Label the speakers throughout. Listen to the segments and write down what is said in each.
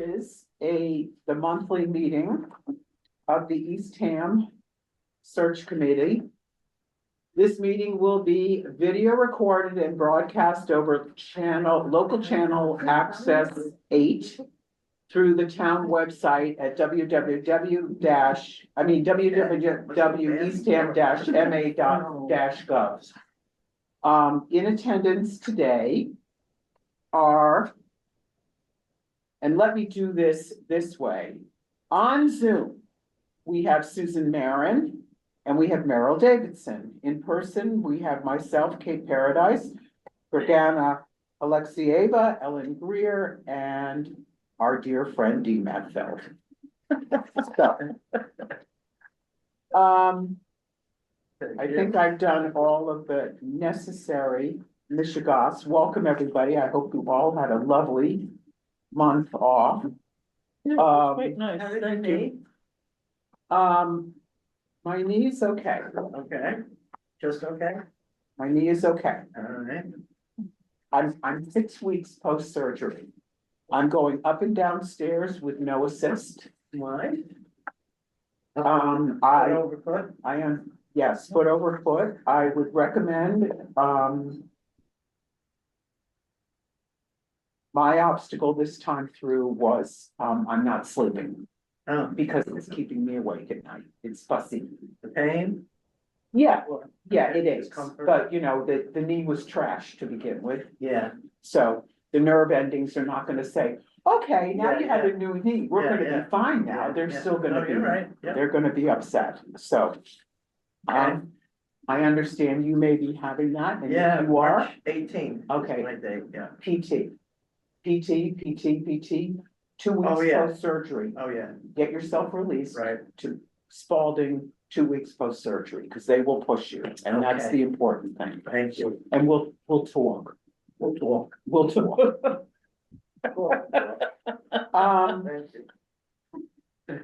Speaker 1: is the monthly meeting of the Eastham Search Committee. This meeting will be video recorded and broadcast over local channel Access 8 through the town website at www.eastham-ma.gov. In attendance today are, and let me do this way. On Zoom, we have Susan Maren and we have Merrill Davidson. In person, we have myself, Kate Paradise, Gergana, Aleksieva, Ellen Greer, and our dear friend D. Mattfeldt. I think I've done all of the necessary mishigas. Welcome, everybody. I hope you all had a lovely month off.
Speaker 2: Quite nice. Thank you.
Speaker 1: My knee is okay.
Speaker 2: Okay, just okay.
Speaker 1: My knee is okay.
Speaker 2: All right.
Speaker 1: I'm 6 weeks post-surgery. I'm going up and down stairs with no assist.
Speaker 2: Why?
Speaker 1: I
Speaker 2: Over foot.
Speaker 1: I am, yes, foot over foot. I would recommend, my obstacle this time through was, I'm not sleeping
Speaker 2: Oh,
Speaker 1: because it's keeping me awake at night. It's fussy.
Speaker 2: the pain.
Speaker 1: Yeah, yeah, it is.
Speaker 2: Discomfort.
Speaker 1: But you know, the knee was trash to begin with.
Speaker 2: Yeah.
Speaker 1: So the nerve endings are not gonna say, okay, now
Speaker 2: Yeah,
Speaker 1: you have
Speaker 2: yeah.
Speaker 1: a new knee. We're
Speaker 2: Yeah,
Speaker 1: gonna
Speaker 2: yeah.
Speaker 1: be fine now.
Speaker 2: Yeah,
Speaker 1: They're
Speaker 2: yeah.
Speaker 1: still gonna
Speaker 2: No,
Speaker 1: be,
Speaker 2: you're right. Yeah.
Speaker 1: they're gonna be upset. So,
Speaker 2: Okay.
Speaker 1: I understand you may be having that and
Speaker 2: Yeah,
Speaker 1: you are.
Speaker 2: March 18th.
Speaker 1: Okay.
Speaker 2: My date, yeah.
Speaker 1: PT. 2 weeks
Speaker 2: Oh, yeah.
Speaker 1: post-surgery.
Speaker 2: Oh, yeah,
Speaker 1: Get yourself released.
Speaker 2: right.
Speaker 1: To Spalding, 2 weeks post-surgery, because they will push you, and that's
Speaker 2: Okay.
Speaker 1: the important thing.
Speaker 2: Thank you.
Speaker 1: And we'll talk.
Speaker 2: We'll talk.
Speaker 1: We'll talk.
Speaker 2: Thank you.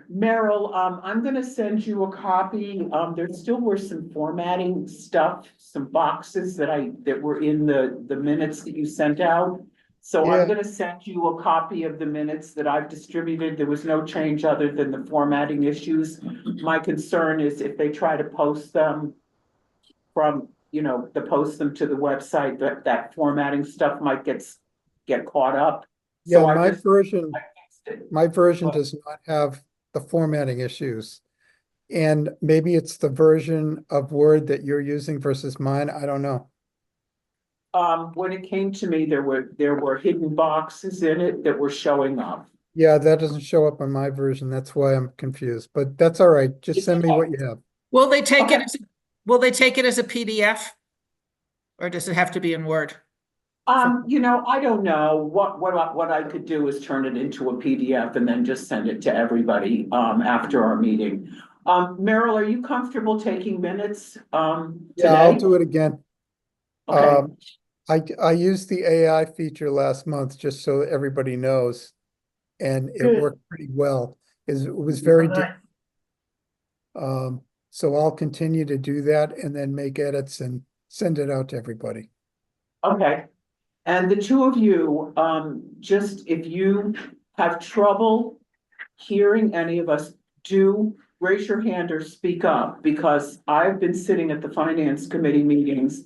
Speaker 1: Merrill, I'm gonna send you a copy. There still were some formatting stuff, some boxes that were in the minutes that you sent out. So
Speaker 3: Yeah.
Speaker 1: I'm gonna send you a copy of the minutes that I've distributed. There was no change other than the formatting issues. My concern is if they try to post them from, post them to the website, that formatting stuff might get caught up.
Speaker 3: Yeah,
Speaker 1: So
Speaker 3: my
Speaker 1: I
Speaker 3: version
Speaker 1: fixed it.
Speaker 3: does not have the formatting issues. And maybe it's the version of Word that you're using versus mine. I don't know.
Speaker 1: When it came to me, there were hidden boxes in it that were showing up.
Speaker 3: Yeah, that doesn't show up on my version. That's why I'm confused, but that's all right. Just send me what you have.
Speaker 4: Will they take
Speaker 1: Okay.
Speaker 4: it as a PDF? Or does it have to be in Word?
Speaker 1: I don't know. What I could do is turn it into a PDF and then just send it to everybody, after our meeting. Merrill, are you comfortable taking minutes,
Speaker 3: Yeah, I'll
Speaker 1: today?
Speaker 3: do it again.
Speaker 1: Okay,
Speaker 3: I used the AI feature last month just so everybody knows. And it
Speaker 1: Good.
Speaker 3: worked pretty well. It was very,
Speaker 2: All right.
Speaker 3: so I'll continue to do that and then make edits and send it out to everybody.
Speaker 1: okay. And the two of you, just if you have trouble hearing any of us, do raise your hand or speak up, because I've been sitting at the finance committee meetings.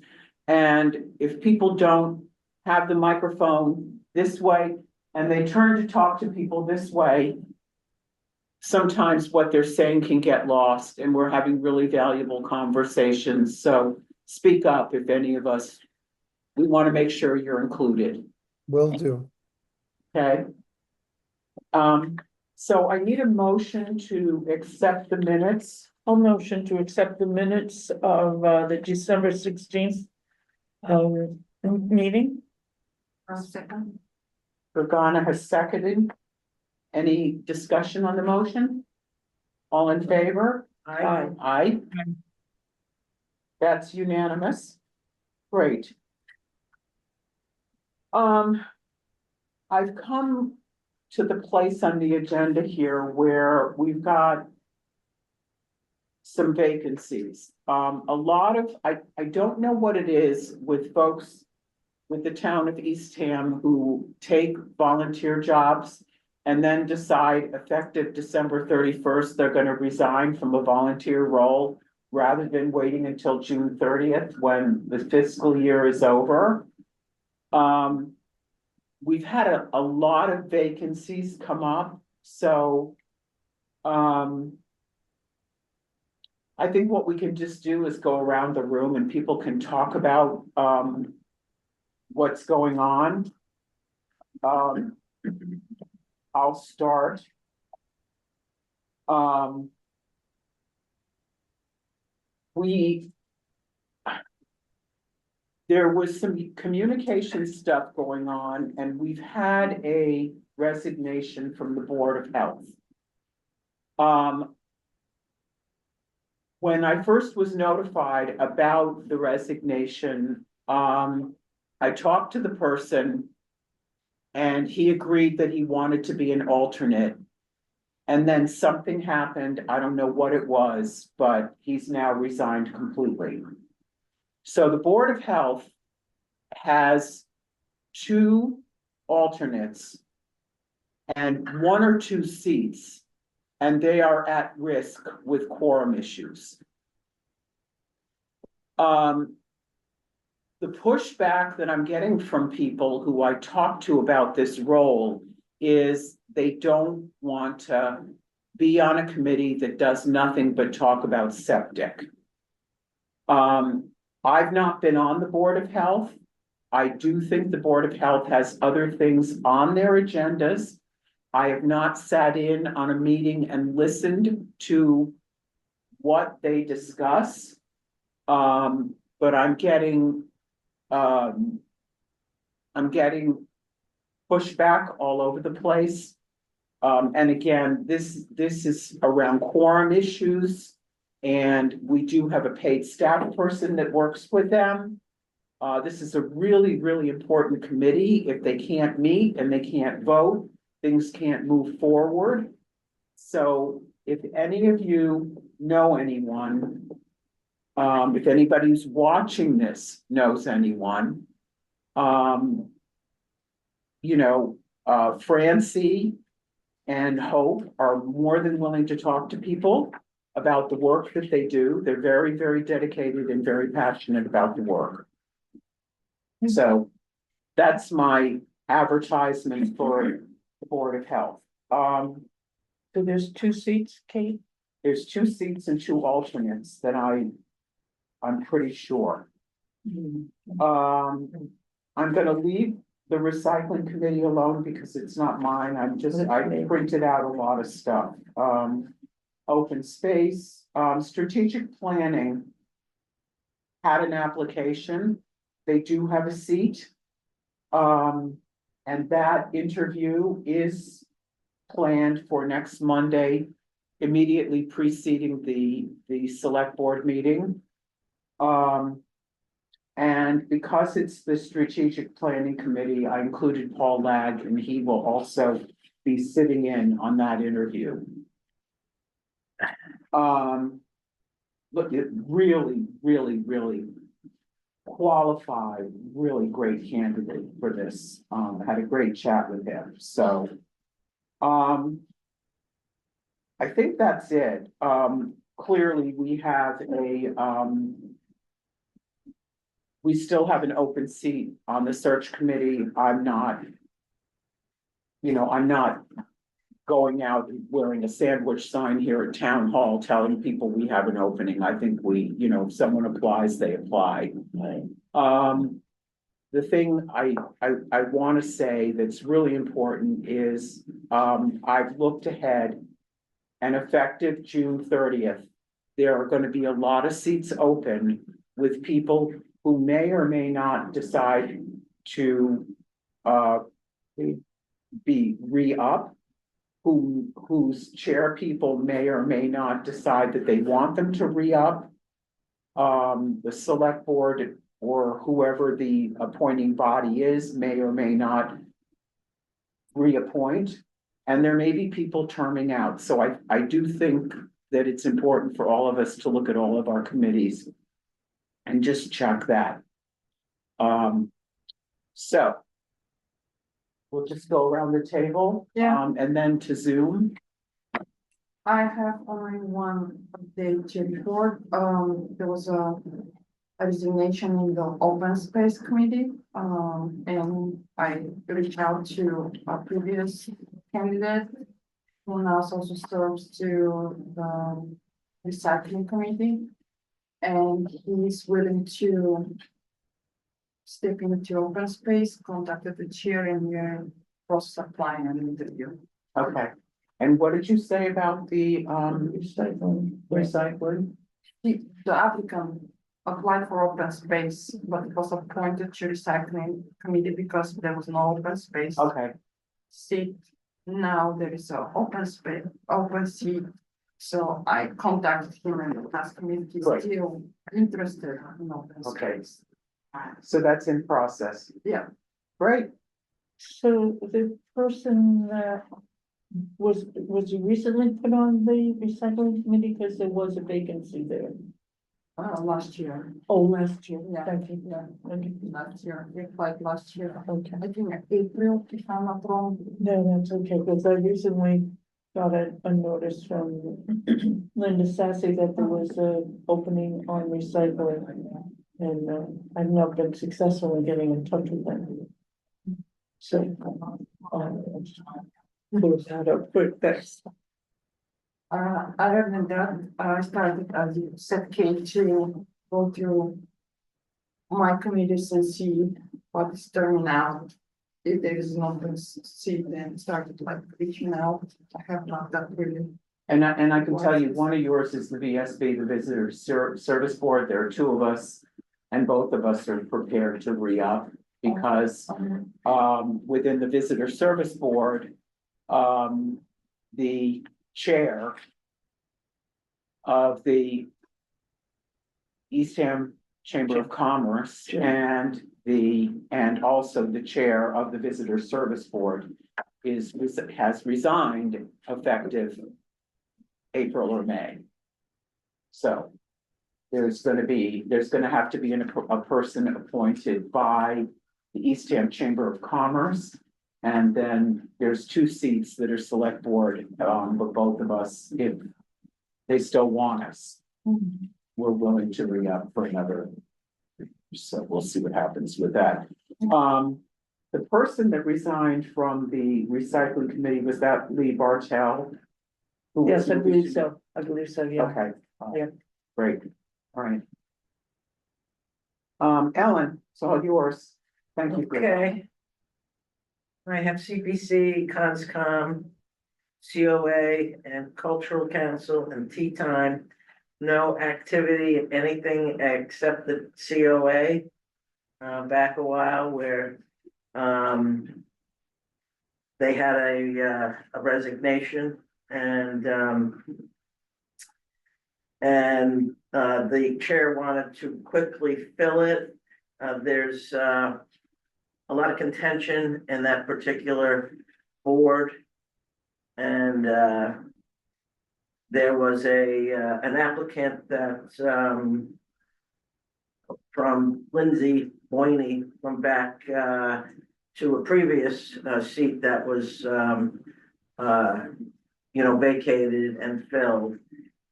Speaker 1: And if people don't have the microphone this way and they turn to talk to people this way, sometimes what they're saying can get lost, and we're having really valuable conversations. So speak up if any of us, we want to make sure you're included.
Speaker 3: Will do.
Speaker 1: Okay. So I need a motion to accept the minutes.
Speaker 2: I'll motion to accept the minutes of the December 16th meeting.
Speaker 1: Second. Gergana has seconded. Any discussion on the motion? All in favor?
Speaker 2: Aye.
Speaker 1: Aye. That's unanimous. Great. I've come to the place on the agenda here where we've got some vacancies. A lot of, I don't know what it is with folks with the town of Eastham who take volunteer jobs and then decide effective December 31st, they're gonna resign from a volunteer role rather than waiting until June 30th when the fiscal year is over. We've had a lot of vacancies come up, so I think what we can just do is go around the room and people can talk about what's going on. I'll start. There was some communication stuff going on, and we've had a resignation from the Board of Health. When I first was notified about the resignation, I talked to the person and he agreed that he wanted to be an alternate. And then something happened, I don't know what it was, but he's now resigned completely. So the Board of Health has 2 alternates and 1 or 2 seats, and they are at risk with quorum issues. The pushback that I'm getting from people who I talk to about this role is they don't want to be on a committee that does nothing but talk about septic. I've not been on the Board of Health. I do think the Board of Health has other things on their agendas. I have not sat in on a meeting and listened to what they discuss. But I'm getting pushback all over the place. And again, this is around quorum issues. And we do have a paid staff person that works with them. This is a really, really important committee. If they can't meet and they can't vote, things can't move forward. So if any of you know anyone, if anybody who's watching this knows anyone, Francie and Hope are more than willing to talk to people about the work that they do. They're very, very dedicated and very passionate about the work. So that's my advertisement for the Board of Health.
Speaker 2: So there's 2 seats, Kate?
Speaker 1: There's 2 seats and 2 alternates that I'm pretty sure. I'm gonna leave the recycling committee alone because it's not mine. I printed out a lot of stuff. Open space, strategic planning had an application. They do have a seat. And that interview is planned for next Monday, immediately preceding the select board meeting. And because it's the strategic planning committee, I included Paul Lag, and he will also be sitting in on that interview. Look, it really, really, really qualified, really great candidate for this. Had a great chat with him. So, I think that's it. Clearly we have we still have an open seat on the search committee. I'm not going out and wearing a sandwich sign here at town hall telling people we have an opening. I think if someone applies, they apply.
Speaker 2: Right.
Speaker 1: The thing I want to say that's really important is, I've looked ahead, and effective June 30th, there are going to be a lot of seats open with people who may or may not decide to be re-up, whose chair people may or may not decide that they want them to re-up. The select board or whoever the appointing body is may or may not reappoint, and there may be people terming out. So I do think that it's important for all of us to look at all of our committees and just check that. So we'll just go around the table.
Speaker 5: Yeah.
Speaker 1: And then to Zoom.
Speaker 5: I have only one update to report. There was a resignation in the open space committee. And I reached out to a previous candidate who now also serves to the recycling committee. And he's willing to step into open space, contacted the chair, and we're process applying an interview.
Speaker 1: Okay. And what did you say about the
Speaker 2: Recycling.
Speaker 1: recycling?
Speaker 5: The applicant applied for open space, but was appointed to recycling committee because there was no open space
Speaker 1: Okay,
Speaker 5: seat. Now there is a open space, open seat. So I contacted him and asked him if he's
Speaker 1: Right.
Speaker 5: still interested in open
Speaker 1: Okay.
Speaker 5: space.
Speaker 1: so that's in process.
Speaker 5: Yeah.
Speaker 1: Great.
Speaker 2: So the person that was he recently put on the recycling committee because there was a vacancy there?
Speaker 5: Last year.
Speaker 2: Oh, last year.
Speaker 5: Yeah.
Speaker 2: Thank you.
Speaker 5: Yeah.
Speaker 2: Thank you.
Speaker 5: Last year, they applied last year.
Speaker 2: Okay.
Speaker 5: I think April, if I'm not wrong.
Speaker 2: No, that's okay, because I recently got a notice from Linda Sassy that there was a opening on recycling. And I've not been successful in getting in touch with them. So. Close that up quick, thanks.
Speaker 5: Other than that, I started as you said, Kate, to go through my committees and see what is turning out. If there is an open seat, then started like reaching out. I have not that really.
Speaker 1: And I can tell you, one of yours is the VSB, the Visitor Service Board. There are two of us. And both of us are prepared to re-up because within the Visitor Service Board, the chair of the Eastham Chamber of Commerce and also the chair of the Visitor Service Board has resigned effective April or May. So there's gonna have to be a person appointed by the Eastham Chamber of Commerce. And then there's two seats that are select board, but both of us, if they still want us, we're willing to re-up for another. So we'll see what happens with that. The person that resigned from the recycling committee, was that Lee Bartell?
Speaker 2: Yes, I believe so. I believe so, yeah.
Speaker 1: Okay.
Speaker 2: Yeah.
Speaker 1: Great, all right. Ellen, it's all yours. Thank you.
Speaker 6: Okay. I have CPC, Conscom, COA, and Cultural Council and Tea Time. No activity, anything except the COA. Back a while where, they had a resignation and the chair wanted to quickly fill it. There's a lot of contention in that particular board. And there was an applicant that from Lindsay Boyney from back to a previous seat that was vacated and filled.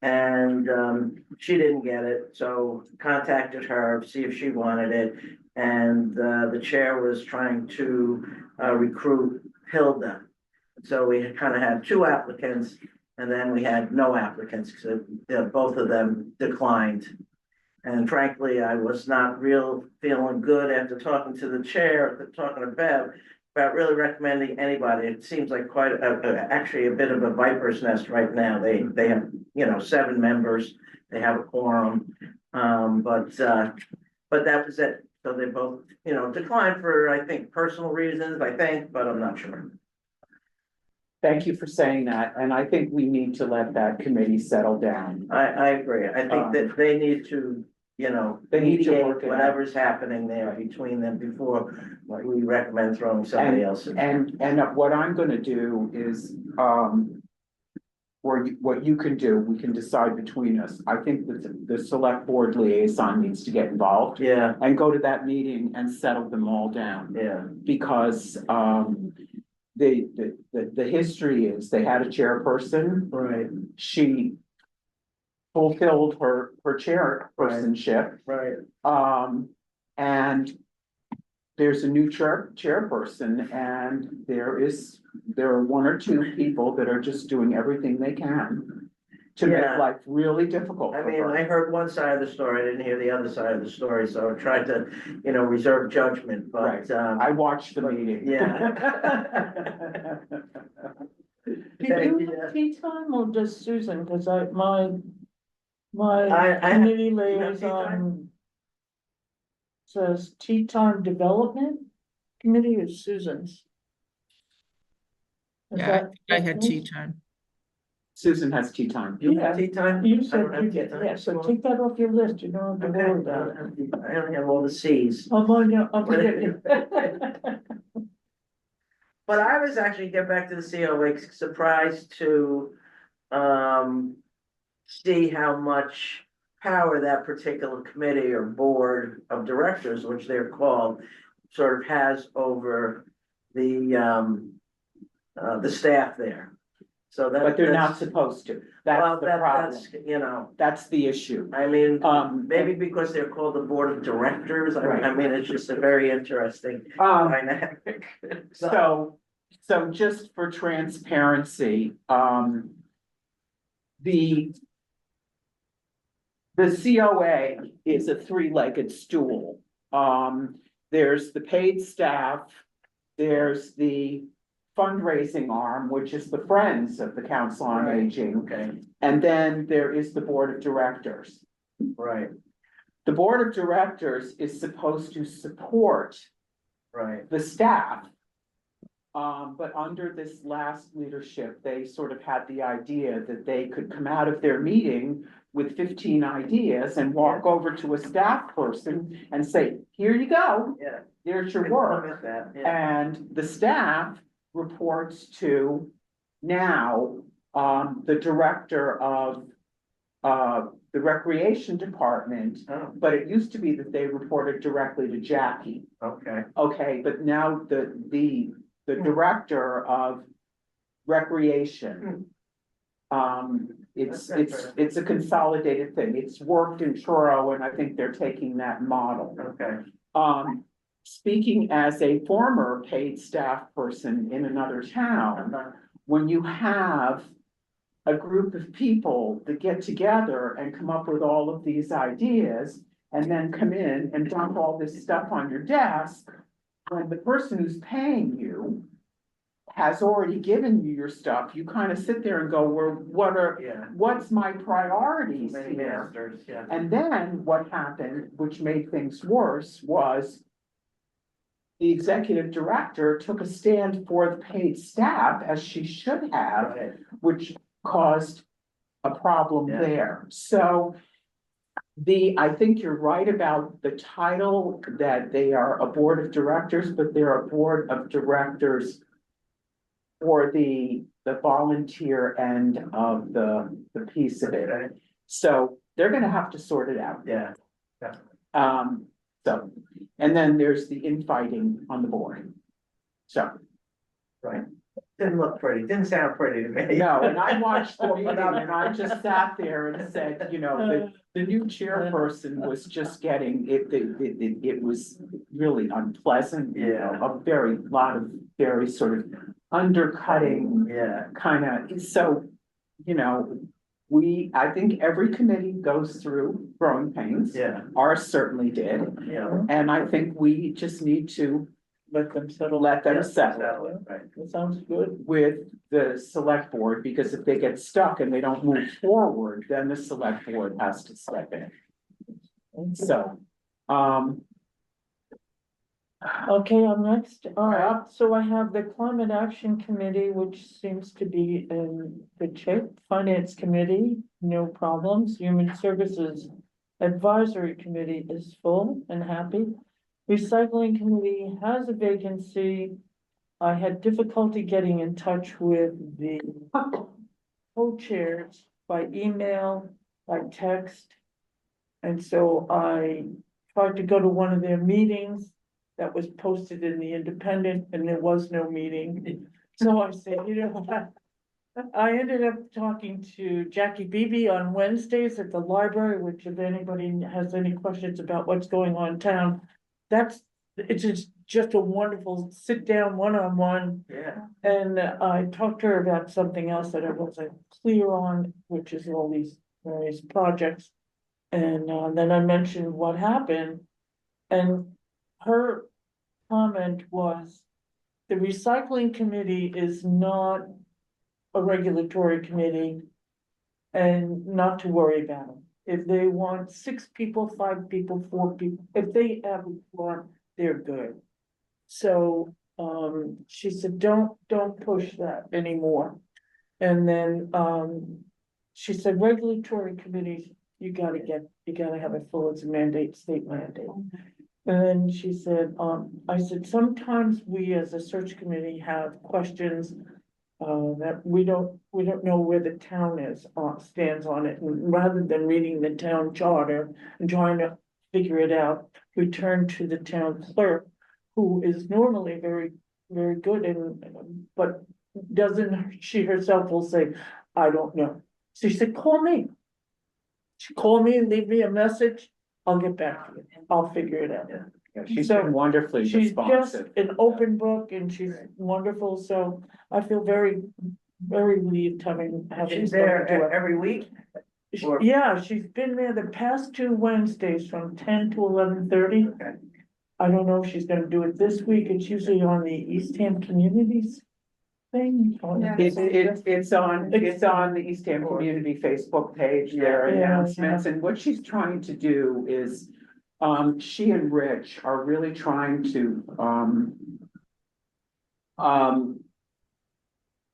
Speaker 6: And she didn't get it, so contacted her, see if she wanted it. And the chair was trying to recruit Hilda. So we kind of had two applicants, and then we had no applicants because both of them declined. And frankly, I was not feeling good after talking to the chair, talking to Bev, about really recommending anybody. It seems like quite actually a bit of a viper's nest right now. They have 7 members. They have a quorum, but that was it. So they both declined for, I think, personal reasons. I think, but I'm not sure.
Speaker 1: Thank you for saying that, and I think we need to let that committee settle down.
Speaker 6: I agree. I think that they need to,
Speaker 1: They need to work
Speaker 6: mediate
Speaker 1: it out.
Speaker 6: whatever's happening there between them before we recommend throwing somebody else in.
Speaker 1: And what I'm gonna do is, what you can do, we can decide between us. I think that the select board liaison needs to get involved
Speaker 6: Yeah,
Speaker 1: and go to that meeting and settle them all down.
Speaker 6: yeah,
Speaker 1: Because, the history is they had a chairperson,
Speaker 6: right,
Speaker 1: she fulfilled her chairpersonship.
Speaker 6: right.
Speaker 1: And there's a new chairperson, and there are one or two people that are just doing everything they can to make
Speaker 6: Yeah.
Speaker 1: life really difficult
Speaker 6: I
Speaker 1: for
Speaker 6: mean, I
Speaker 1: her.
Speaker 6: heard one side of the story, I didn't hear the other side of the story, so I tried to, reserve judgment, but,
Speaker 1: Right. I watched the meeting.
Speaker 6: Yeah.
Speaker 2: Do
Speaker 6: Thank
Speaker 2: you
Speaker 6: you.
Speaker 2: have tea time or does Susan, cause my
Speaker 6: I have-
Speaker 2: committee
Speaker 6: you have tea time?
Speaker 2: liaison says tea time development committee is Susan's. Is
Speaker 4: Yeah,
Speaker 2: that-
Speaker 4: I had tea
Speaker 2: that's-
Speaker 4: time.
Speaker 1: Susan has tea time.
Speaker 6: You have
Speaker 2: Yeah.
Speaker 6: tea time?
Speaker 2: You
Speaker 6: I
Speaker 2: said
Speaker 6: don't have
Speaker 2: you
Speaker 6: tea
Speaker 2: did,
Speaker 6: time.
Speaker 2: yeah, so take that off your list, you don't have to
Speaker 6: Okay,
Speaker 2: worry about it.
Speaker 6: I only have all the Cs.
Speaker 2: I'm on your, I'm forgetting you.
Speaker 6: But I was actually, get back to the COA, surprised to, see how much power that particular committee or board of directors, which they're called, sort of has over the staff there. So that.
Speaker 1: But they're not
Speaker 6: that's-
Speaker 1: supposed to.
Speaker 6: Well,
Speaker 1: That's the problem.
Speaker 6: that's,
Speaker 1: That's the issue.
Speaker 6: I mean, maybe
Speaker 1: And-
Speaker 6: because they're called the board of directors,
Speaker 1: Right.
Speaker 6: I mean, it's just a very interesting
Speaker 1: Um,
Speaker 6: dynamic.
Speaker 1: so just for transparency, the COA is a three-legged stool. There's the paid staff, there's the fundraising arm, which is the Friends of the Council on
Speaker 6: Right.
Speaker 1: Aging,
Speaker 6: Okay,
Speaker 1: and then there is the Board of Directors.
Speaker 6: right,
Speaker 1: The Board of Directors is supposed to support
Speaker 6: right,
Speaker 1: the staff. But under this last leadership, they sort of had the idea that they could come out of their meeting with 15 ideas and walk over to a staff person and say, here you go,
Speaker 6: yeah.
Speaker 1: there's your
Speaker 6: I
Speaker 1: work.
Speaker 6: look at that, yeah,
Speaker 1: And the staff reports to now, the director of, the recreation department.
Speaker 6: oh,
Speaker 1: But it used to be that they reported directly to Jackie.
Speaker 6: okay,
Speaker 1: Okay, but now the director of recreation. It's a consolidated thing. It's worked in Truro, and I think they're taking that model.
Speaker 6: okay,
Speaker 1: Speaking as a former paid staff person in another town, when you have a group of people that get together and come up with all of these ideas and then come in and dump all this stuff on your desk, when the person who's paying you has already given you your stuff, you kind of sit there and go, well,
Speaker 6: yeah.
Speaker 1: what's my priorities
Speaker 6: Many
Speaker 1: here?
Speaker 6: masters, yeah.
Speaker 1: And then what happened, which made things worse, was the executive director took a stand for the paid staff, as she should have,
Speaker 6: Right.
Speaker 1: which caused a problem
Speaker 6: Yeah.
Speaker 1: there. So I think you're right about the title, that they are a board of directors, but they're a board of directors for the volunteer end of the piece of it.
Speaker 6: Okay.
Speaker 1: So they're gonna have to sort it out.
Speaker 6: Yeah,
Speaker 1: So, and then there's the infighting on the board. So,
Speaker 6: right. Didn't look pretty, didn't sound pretty to me.
Speaker 1: no, and I watched the meeting and I just sat there and said, the new chairperson was just getting, it was really unpleasant.
Speaker 6: Yeah.
Speaker 1: A lot of very sort of undercutting
Speaker 6: Yeah,
Speaker 1: kind of, so, I think every committee goes through growing pains.
Speaker 6: yeah,
Speaker 1: Ours certainly did,
Speaker 6: yeah.
Speaker 1: and I think we just need to
Speaker 2: Let them settle.
Speaker 1: let them
Speaker 6: Yeah,
Speaker 1: settle
Speaker 6: it, right.
Speaker 2: That sounds good.
Speaker 1: with the select board, because if they get stuck and they don't move forward, then the select board has to step in. So,
Speaker 2: Okay, I'm next. All right, so I have the Climate Action Committee, which seems to be in good shape. Finance Committee, no problems. Human Services Advisory Committee is full and happy. Recycling Committee has a vacancy. I had difficulty getting in touch with the co-chairs by email, by text. And so I tried to go to one of their meetings that was posted in the Independent, and there was no meeting. So I said, you know what? I ended up talking to Jackie Beebe on Wednesdays at the library, which if anybody has any questions about what's going on in town, it's just a wonderful sit down one-on-one.
Speaker 6: Yeah.
Speaker 2: And I talked to her about something else that I wasn't clear on, which is all these various projects. And then I mentioned what happened, and her comment was, the recycling committee is not a regulatory committee, and not to worry about them. If they want 6 people, 5 people, 4 people, if they have a quorum, they're good. So, she said, don't push that anymore. And then, she said, regulatory committees, you gotta have it full, it's a mandate, state mandate. And then she said, I said, sometimes we as a search committee have questions that we don't know where the town stands on it. And rather than reading the town charter and trying to figure it out, we turn to the town clerk, who is normally very, very good but she herself will say, I don't know. So she said, call me. She called me and leave me a message. I'll get back to you. I'll figure it out.
Speaker 1: Yeah, she's been wonderfully
Speaker 2: She's just
Speaker 1: responsive.
Speaker 2: an open book and she's wonderful, so I feel very, very relieved having.
Speaker 6: She's
Speaker 2: spoken
Speaker 6: there
Speaker 2: to her.
Speaker 6: every week? or-
Speaker 2: Yeah, she's been there the past 2 Wednesdays from 10 to 11:30.
Speaker 6: Okay.
Speaker 2: I don't know if she's gonna do it this week, it's usually on the Eastham Communities thing.
Speaker 5: Yeah.
Speaker 1: It's on the Eastham Community Facebook page, their
Speaker 2: Yeah,
Speaker 1: announcements, and what she's trying to do is. She and Rich are really trying to,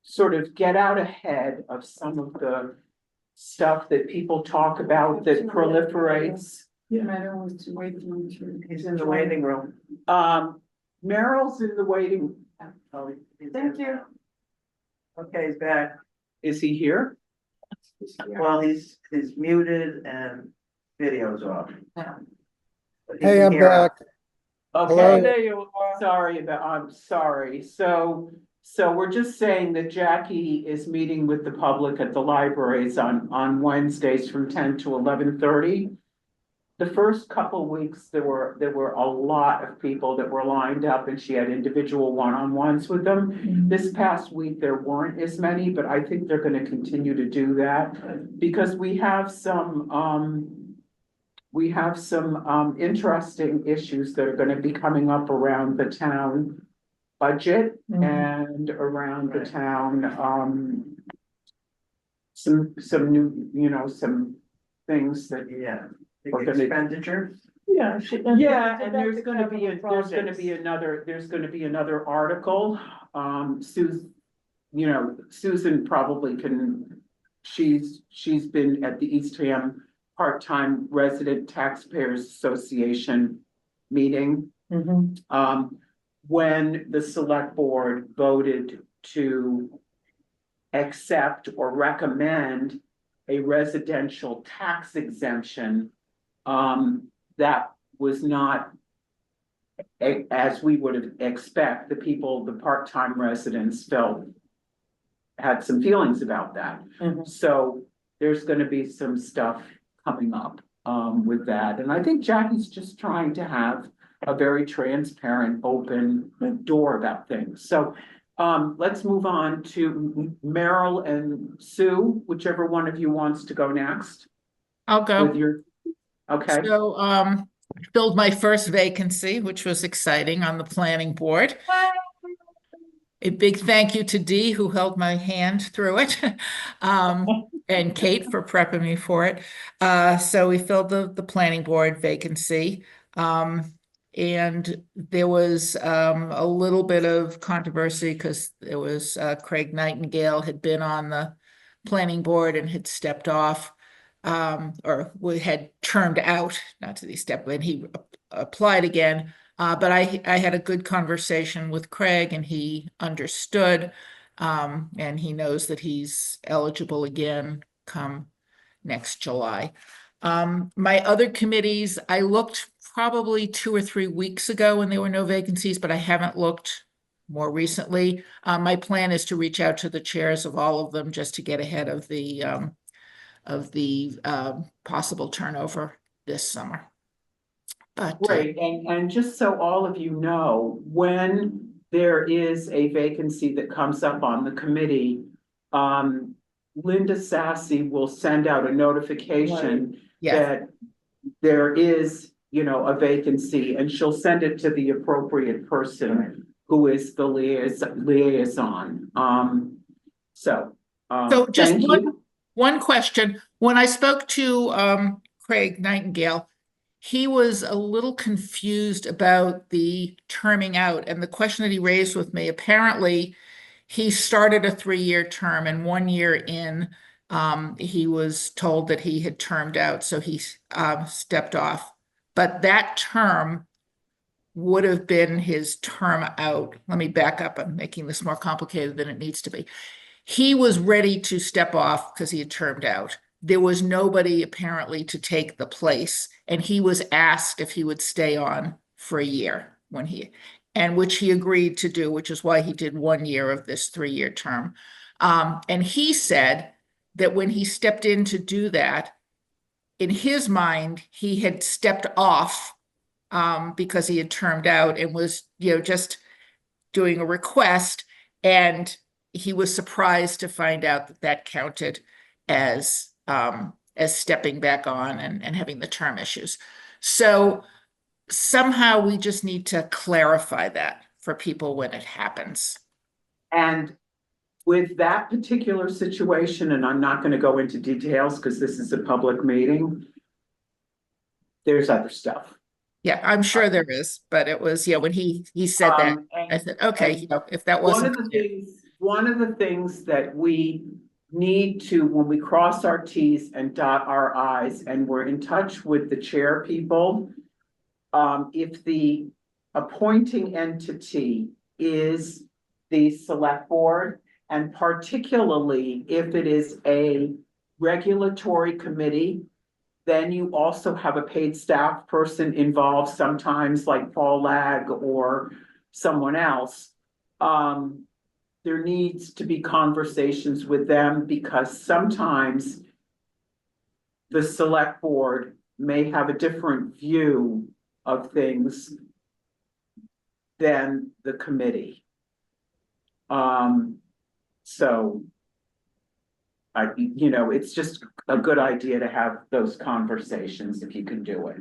Speaker 1: sort of get out ahead of some of the stuff that people talk about that proliferates.
Speaker 5: Maren was waiting to.
Speaker 6: He's in the waiting room.
Speaker 1: Merrill's in the waiting.
Speaker 6: Oh, he's
Speaker 5: Thank
Speaker 6: in.
Speaker 5: you.
Speaker 6: Okay, he's back.
Speaker 1: Is he here?
Speaker 6: Well, he's muted and video's off.
Speaker 5: Yeah.
Speaker 6: But he
Speaker 3: Hey,
Speaker 6: can
Speaker 3: I'm
Speaker 6: hear us.
Speaker 3: back.
Speaker 1: Okay.
Speaker 3: Hello.
Speaker 2: There you are.
Speaker 1: I'm sorry. So we're just saying that Jackie is meeting with the public at the libraries on Wednesdays from 10 to 11:30. The first couple weeks, there were a lot of people that were lined up and she had individual one-on-ones with them. This past week, there weren't as many, but I think they're gonna continue to do that because we have some interesting issues that are gonna be coming up around the town budget
Speaker 2: Mhm.
Speaker 1: and around the
Speaker 6: Right.
Speaker 1: town, some new, some things that.
Speaker 6: Yeah, big
Speaker 1: We're gonna-
Speaker 6: expenditure.
Speaker 2: Yeah.
Speaker 1: Yeah, and there's gonna be another article, Susan probably can. She's been at the Eastham Part-Time Resident Taxpayers Association meeting. When the select board voted to accept or recommend a residential tax exemption, that was not as we would expect, the part-time residents had some feelings about that.
Speaker 2: Mhm.
Speaker 1: So there's gonna be some stuff coming up, with that. And I think Jackie's just trying to have a very transparent, open door about things. So, let's move on to Merrill and Sue, whichever one of you wants to go next
Speaker 4: I'll go.
Speaker 1: with your, okay.
Speaker 4: So, filled my first vacancy, which was exciting on the planning board. A big thank you to Dee, who held my hand through it, and Kate for prepping me for it. So we filled the planning board vacancy. And there was a little bit of controversy because there was Craig Nightingale had been on the planning board and had stepped off. Or had turned out, not to the step, when he applied again. But I had a good conversation with Craig and he understood And he knows that he's eligible again come next July. My other committees, I looked probably 2 or 3 weeks ago when there were no vacancies, but I haven't looked more recently. My plan is to reach out to the chairs of all of them just to get ahead of the possible turnover this summer. But
Speaker 1: Great, and just so all of you know, when there is a vacancy that comes up on the committee, Linda Sassy will send out a notification
Speaker 4: yeah,
Speaker 1: that there is, a vacancy, and she'll send it to the appropriate person who is the liaison. So
Speaker 4: just
Speaker 1: thank you.
Speaker 4: one question. When I spoke to Craig Nightingale, he was a little confused about the terming out, and the question that he raised with me, apparently he started a 3-year term, and 1 year in, he was told that he had termed out, so he stepped off. But that term would have been his term out. Let me back up. I'm making this more complicated than it needs to be. He was ready to step off because he had termed out. There was nobody apparently to take the place, and he was asked if he would stay on for a year and which he agreed to do, which is why he did 1 year of this 3-year term. And he said that when he stepped in to do that, in his mind, he had stepped off because he had termed out and was, just doing a request, and he was surprised to find out that that counted as stepping back on and having the term issues. So somehow we just need to clarify that for people when it happens.
Speaker 1: And with that particular situation, and I'm not going to go into details because this is a public meeting, there's other stuff.
Speaker 4: Yeah, I'm sure there is, but it was, when he said that, I said, okay, if that wasn't clear.
Speaker 1: One of the things that we need to, when we cross our T's and dot our I's, and we're in touch with the chair people, if the appointing entity is the select board, and particularly if it is a regulatory committee, then you also have a paid staff person involved, sometimes like Paul Lag or someone else. There needs to be conversations with them, because sometimes the select board may have a different view of things than the committee. So it's just a good idea to have those conversations if you can do it.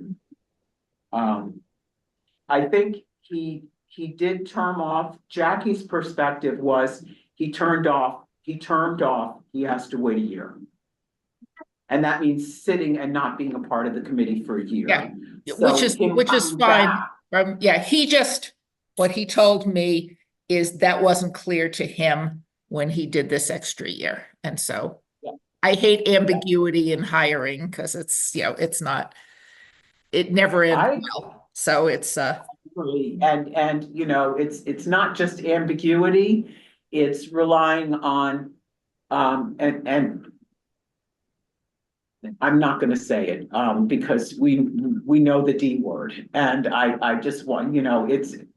Speaker 1: I think he did term off. Jackie's perspective was he termed off, he has to wait a year. And that means sitting and not being a part of the committee for a year.
Speaker 4: Yeah,
Speaker 1: So
Speaker 4: which is fine. What he told me is that wasn't clear to him when he did this extra year. And so I hate ambiguity in hiring, because it's, it never ends well. So it's
Speaker 1: and it's not just ambiguity, it's relying on and I'm not going to say it because we know the D word, and I just want,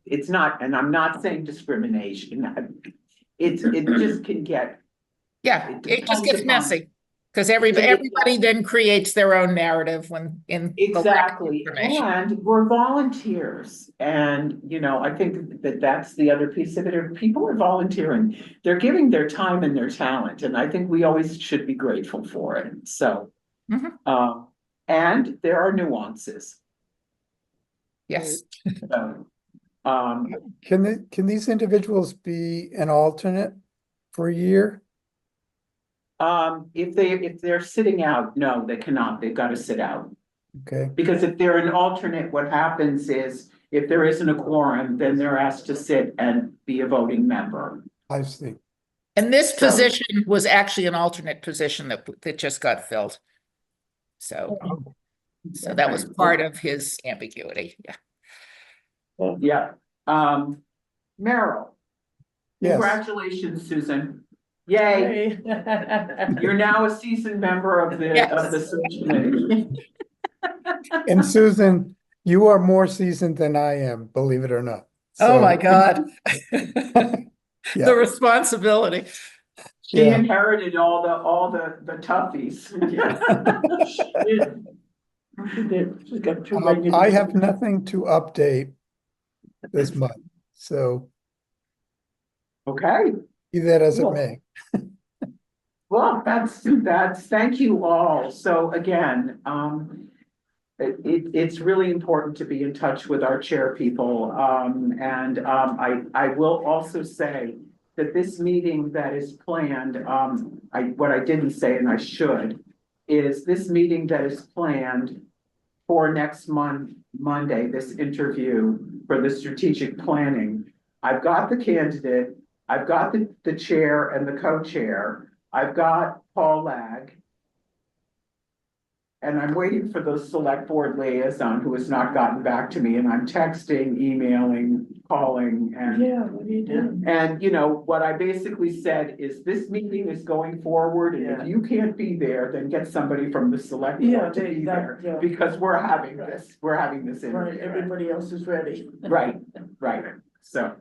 Speaker 1: it's not, and I'm not saying discrimination. It just can get,
Speaker 4: it just gets messy, because everybody then creates their own narrative when in
Speaker 1: exactly, and we're volunteers, and I think that's the other piece of it. People are volunteering, they're giving their time and their talent, and I think we always should be grateful for it. So and there are nuances.
Speaker 4: Yes.
Speaker 1: So,
Speaker 3: Can these individuals be an alternate for a year?
Speaker 1: if they're sitting out, no, they cannot. They've got to sit out.
Speaker 3: Okay,
Speaker 1: Because if they're an alternate, what happens is if there isn't a quorum, then they're asked to sit and be a voting member.
Speaker 3: I see.
Speaker 4: And this position was actually an alternate position that just got filled. So that was part of his ambiguity. Yeah.
Speaker 1: Yeah. Merrill.
Speaker 3: Yes,
Speaker 1: Congratulations, Susan. Yay,
Speaker 2: Hey.
Speaker 1: you're now a seasoned member of the
Speaker 4: Yes.
Speaker 1: search committee.
Speaker 3: and Susan, you are more seasoned than I am, believe it or not.
Speaker 4: Oh, my
Speaker 3: So,
Speaker 4: God.
Speaker 3: Yeah.
Speaker 4: The responsibility.
Speaker 1: She
Speaker 3: yeah,
Speaker 1: inherited all the toughies.
Speaker 2: She did, she's got two
Speaker 3: I
Speaker 2: regular.
Speaker 3: have nothing to update this month, so
Speaker 1: Okay,
Speaker 3: be that as it
Speaker 1: Cool.
Speaker 3: may.
Speaker 1: well, thank you all. So again, it's really important to be in touch with our chair people. I will also say that this meeting that is planned, what I didn't say and I should, is this meeting that is planned for next month, Monday, this interview for the strategic planning. I've got the candidate, I've got the chair and the co-chair, I've got Paul Lag. And I'm waiting for the select board liaison who has not gotten back to me, and I'm texting, emailing, calling, and.
Speaker 2: Yeah, what are you doing?
Speaker 1: And you know, what I basically said is this meeting is going forward, and
Speaker 2: Yeah.
Speaker 1: if you can't be there, then get somebody from the select
Speaker 2: Yeah,
Speaker 1: board to be there.
Speaker 2: yeah.
Speaker 1: Because we're having
Speaker 2: Right.
Speaker 1: this
Speaker 2: Right,
Speaker 1: interview.
Speaker 2: everybody else is ready.
Speaker 1: Right, right, so,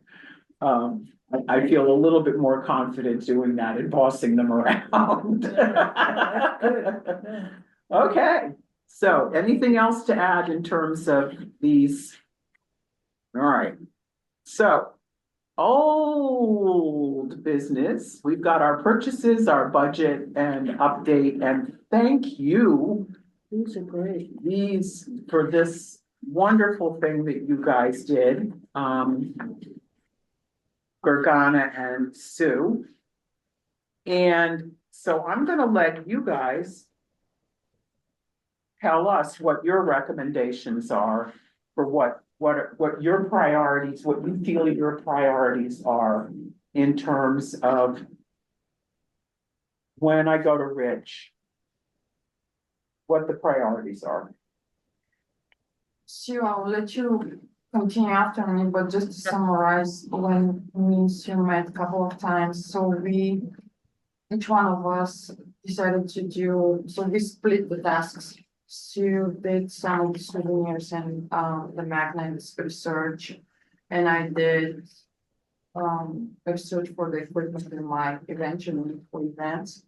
Speaker 1: I feel a little bit more confident doing that and bossing them around.
Speaker 2: Good.
Speaker 1: Okay, so anything else to add in terms of these? All right, so old business, we've got our purchases, our budget and update, and thank you
Speaker 2: These are great.
Speaker 1: for this wonderful thing that you guys did. Gergana and Sue. And so I'm gonna let you guys tell us what your recommendations are for what your priorities, what you feel your priorities are in terms of when I go to Rich, what the priorities are.
Speaker 5: Sue, I'll let you continue after me, but just to summarize, when me and Sue met a couple of times, so each one of us decided to do, so we split the tasks. Sue did some of the souvenirs and the magnets research, and I did research for the equipment in my eventually for events.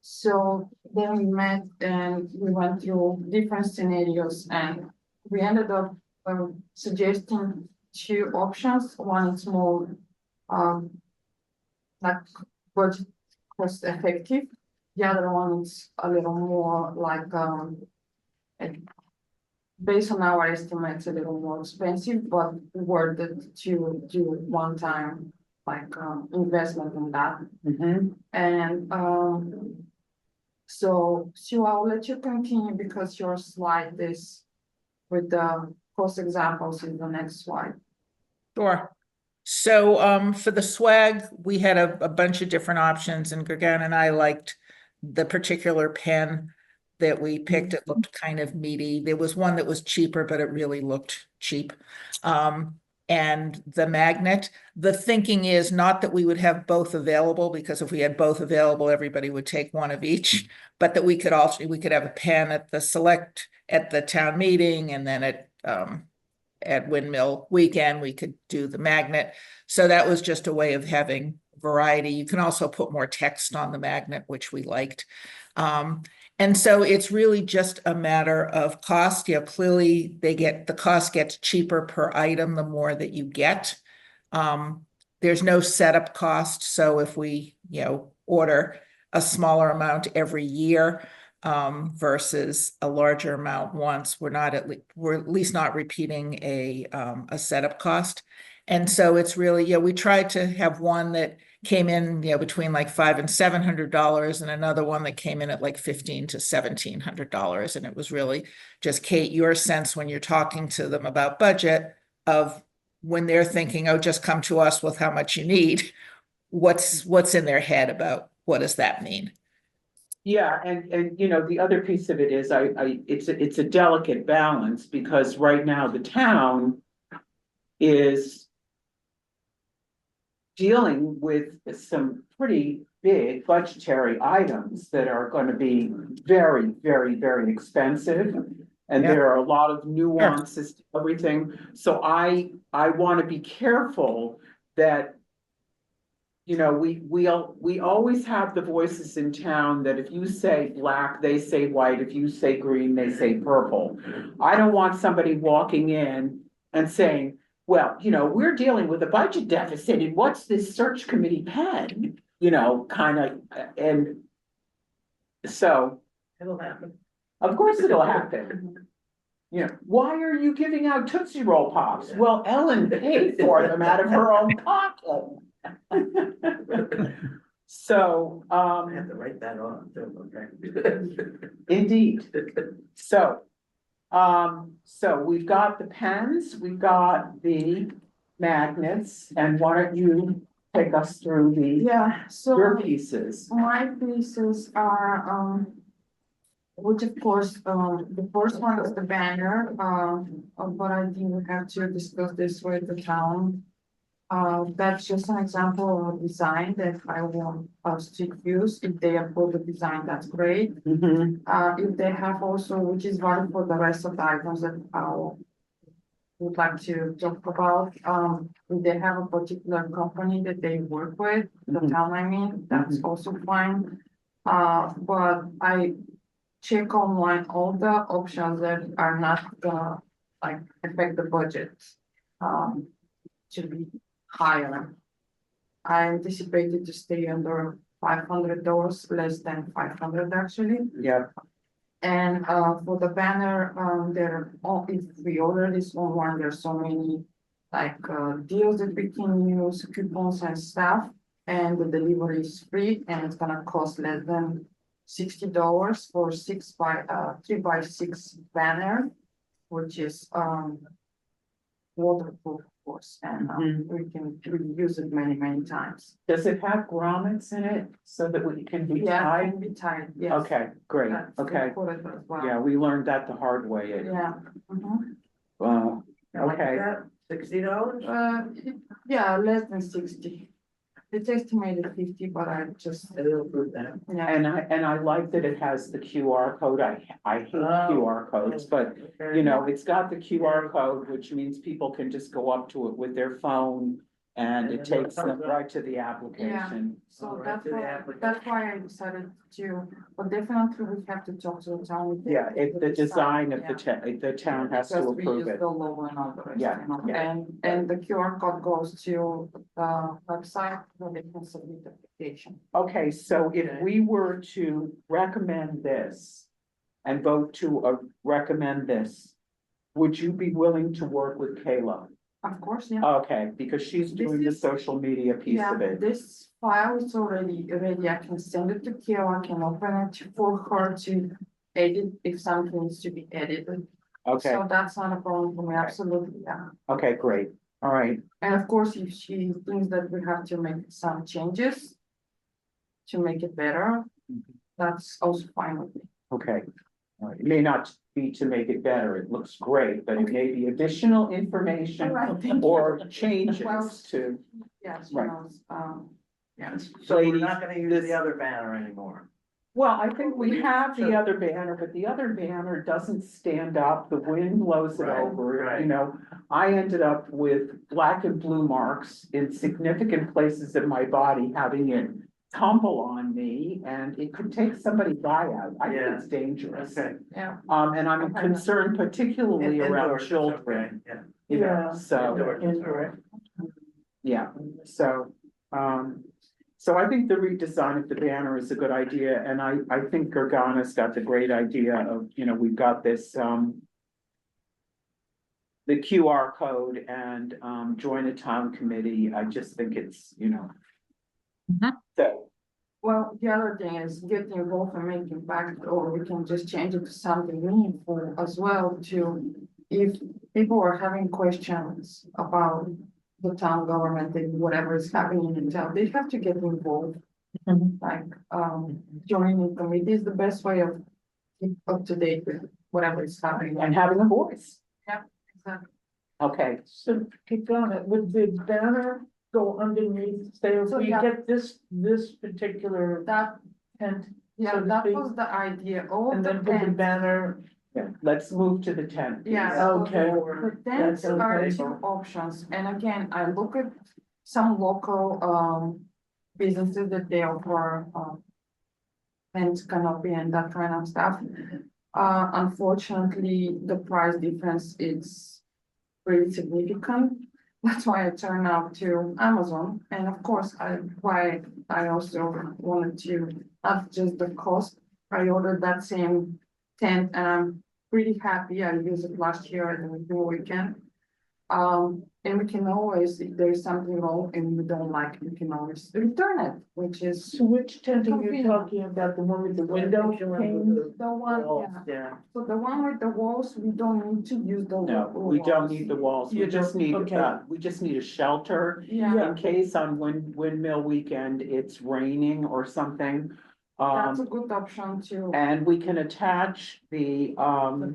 Speaker 5: So then we met and we went through different scenarios, and we ended up suggesting two options. One is more like budget cost effective. The other one is a little more like based on our estimates, a little more expensive, but worth it to do one time like investment in that. And so Sue, I'll let you continue because your slide is with the cost examples in the next slide.
Speaker 4: Sure. So for the swag, we had a bunch of different options, and Gergana and I liked the particular pen that we picked. It looked kind of meaty. There was one that was cheaper, but it really looked cheap. And the magnet, the thinking is not that we would have both available, because if we had both available, everybody would take one of each, but that we could have a pen at the town meeting, and then at Windmill Weekend, we could do the magnet. So that was just a way of having variety. You can also put more text on the magnet, which we liked. And so it's really just a matter of cost. Yeah, clearly the cost gets cheaper per item the more that you get. There's no setup cost. So if we, order a smaller amount every year, versus a larger amount once, we're at least not repeating a setup cost. And so it's really, we tried to have one that came in, between like $500 and $700, and another one that came in at like $1,500 to $1,700. And it was really just, Kate, your sense when you're talking to them about budget of when they're thinking, oh, just come to us with how much you need, what's in their head about what does that mean?
Speaker 1: Yeah, and the other piece of it is it's a delicate balance, because right now the town is dealing with some pretty big budgetary items that are gonna be very, very, very expensive. And
Speaker 3: Yeah.
Speaker 1: there are a lot of nuances to everything, so I wanna be careful that. You know, we always have the voices in town that if you say black, they say white, if you say green, they say purple. I don't want somebody walking in and saying, well, you know, we're dealing with a budget deficit and what's this search committee pen? You know, kind of, and so,
Speaker 6: It'll happen.
Speaker 1: of course it'll happen. You know, why are you giving out Tootsie Roll Pops? Well, Ellen paid for them out of her own pocket. So,
Speaker 6: I have to write that on, too, okay?
Speaker 1: indeed. So, so we've got the pens, we've got the magnets, and why don't you take us through
Speaker 5: Yeah, so.
Speaker 1: your pieces?
Speaker 5: My pieces are, which of course, the first one is the banner, but I think we have to discuss this with the town. That's just an example of a design that I want us to use. If they approve the design, that's great.
Speaker 1: Mhm.
Speaker 5: If they have also, which is valid for the rest of the items that I would like to talk about, if they have a particular company that they work with, the
Speaker 1: Mhm.
Speaker 5: town, I mean, that's also fine. But I check online all the options that are not gonna like affect the budget. To be higher. I anticipated to stay under $500, less than 500 actually.
Speaker 1: Yeah,
Speaker 5: And for the banner, if we order this online, there's so many like deals that we can use, coupons and stuff. And the delivery is free and it's gonna cost less than $60 for 3x6 banner, which is waterproof, of course, and we can reuse it many times.
Speaker 1: does it have grommets in it so that we can be
Speaker 5: Yeah, it
Speaker 1: tied?
Speaker 5: can be tied, yes.
Speaker 1: Okay, great,
Speaker 5: That's
Speaker 1: okay,
Speaker 5: important as well.
Speaker 1: yeah, we learned that the hard way.
Speaker 5: Yeah. Mhm.
Speaker 1: Okay,
Speaker 6: $60?
Speaker 5: Yeah, less than 60. It's estimated 50, but I just,
Speaker 6: It'll prove that.
Speaker 5: yeah,
Speaker 1: and I like that it has the QR code, I hate
Speaker 6: Oh.
Speaker 1: QR codes, but you know, it's got the QR code, which means people can just go up to it with their phone. And it takes them right to the application.
Speaker 5: so
Speaker 6: Right
Speaker 5: that's
Speaker 6: to the
Speaker 5: why,
Speaker 6: applicant.
Speaker 5: that's why I decided to, but definitely we have to talk to the town.
Speaker 1: Yeah, if the design of
Speaker 5: yeah.
Speaker 1: the town has to
Speaker 5: Because we
Speaker 1: approve
Speaker 5: use
Speaker 1: it.
Speaker 5: the logo and all the rest,
Speaker 1: Yeah,
Speaker 5: you know,
Speaker 1: yeah.
Speaker 5: and the QR code goes to the website where they can submit the application.
Speaker 1: Okay, so if
Speaker 6: Okay.
Speaker 1: we were to recommend this and vote to recommend this, would you be willing to work with Kayla?
Speaker 5: Of course, yeah.
Speaker 1: Okay, because she's
Speaker 5: This
Speaker 1: doing the
Speaker 5: is-
Speaker 1: social media piece of
Speaker 5: Yeah,
Speaker 1: it.
Speaker 5: this file is already ready. I can send it to Kayla, I can open it for her to edit if something needs to be edited.
Speaker 1: Okay,
Speaker 5: So that's not a problem for me,
Speaker 1: Okay.
Speaker 5: absolutely, yeah.
Speaker 1: okay, great, all right,
Speaker 5: And of course, if she thinks that we have to make some changes to make it better, that's also fine with me.
Speaker 1: okay. All right. It may not be to make it better, it looks great, but it may be additional information
Speaker 5: All right, thank you.
Speaker 1: or
Speaker 5: Well,
Speaker 1: changes to.
Speaker 5: Yeah, she
Speaker 1: Right.
Speaker 5: knows,
Speaker 6: Yes, so we're
Speaker 1: Ladies,
Speaker 6: not gonna use
Speaker 1: this-
Speaker 6: the other banner anymore.
Speaker 1: Well, I think we have the other banner, but the other banner doesn't stand up, the wind blows it
Speaker 6: Right,
Speaker 1: over,
Speaker 6: right.
Speaker 1: you know. I ended up with black and blue marks in significant places of my body, having it tumble on me, and it could take somebody's eye out, I think
Speaker 6: Yeah.
Speaker 1: it's dangerous.
Speaker 6: Okay.
Speaker 5: yeah.
Speaker 1: And I'm
Speaker 5: Okay.
Speaker 1: concerned particularly around
Speaker 6: Indoors, it's
Speaker 1: children,
Speaker 6: okay, Yeah.
Speaker 1: you know,
Speaker 2: Yeah.
Speaker 1: so.
Speaker 6: Indoors, it's all right.
Speaker 1: Yeah, so, so I think the redesign of the banner is a good idea, and I think Gergana's got the great idea of, you know, we've got this, the QR code and, join a town committee, I just think it's, you know.
Speaker 4: Mhm.
Speaker 1: So,
Speaker 5: Well, the other thing is getting involved and making back, or we can just change it to something meaningful as well to. If people are having questions about the town government and whatever is happening in town, they have to get involved.
Speaker 2: Mhm.
Speaker 5: Like, joining committee is the best way of keep up to date with whatever is happening.
Speaker 1: and having a voice,
Speaker 5: Exactly.
Speaker 1: okay,
Speaker 2: So, Gergana, with the banner, go underneath, say if
Speaker 5: So,
Speaker 2: we
Speaker 5: yeah.
Speaker 2: get this particular
Speaker 5: That,
Speaker 2: tent,
Speaker 5: yeah,
Speaker 2: So to
Speaker 5: that
Speaker 2: speak.
Speaker 5: was the idea, all
Speaker 2: and
Speaker 5: the
Speaker 2: then put the
Speaker 5: tents.
Speaker 2: banner,
Speaker 1: Yeah, let's move to the tent. please.
Speaker 5: Yeah, so
Speaker 2: Okay.
Speaker 5: the tents
Speaker 2: That's
Speaker 5: are
Speaker 2: okay.
Speaker 5: two options, and again, I look at some local, businesses that they offer, tent canopy and that kind of stuff. Unfortunately, the price difference is pretty significant. That's why I turned out to Amazon, and of course, I also wanted to, not just the cost, I ordered that same tent, and I'm pretty happy. I used it last year at the New weekend. And we can always, if there's something wrong and we don't like it, we can always return it, which is
Speaker 2: so which tent are you
Speaker 5: Convenient.
Speaker 2: talking about, the one with the window pane?
Speaker 5: the one, yeah. So the one with the walls, we don't need to use the.
Speaker 1: No, we don't need the walls, we
Speaker 2: You
Speaker 1: just
Speaker 2: don't-
Speaker 1: need,
Speaker 2: okay.
Speaker 1: we just need a shelter.
Speaker 5: Yeah,
Speaker 1: In case on windmill weekend, it's raining or something.
Speaker 5: that's a good option too,
Speaker 1: And we can attach
Speaker 5: the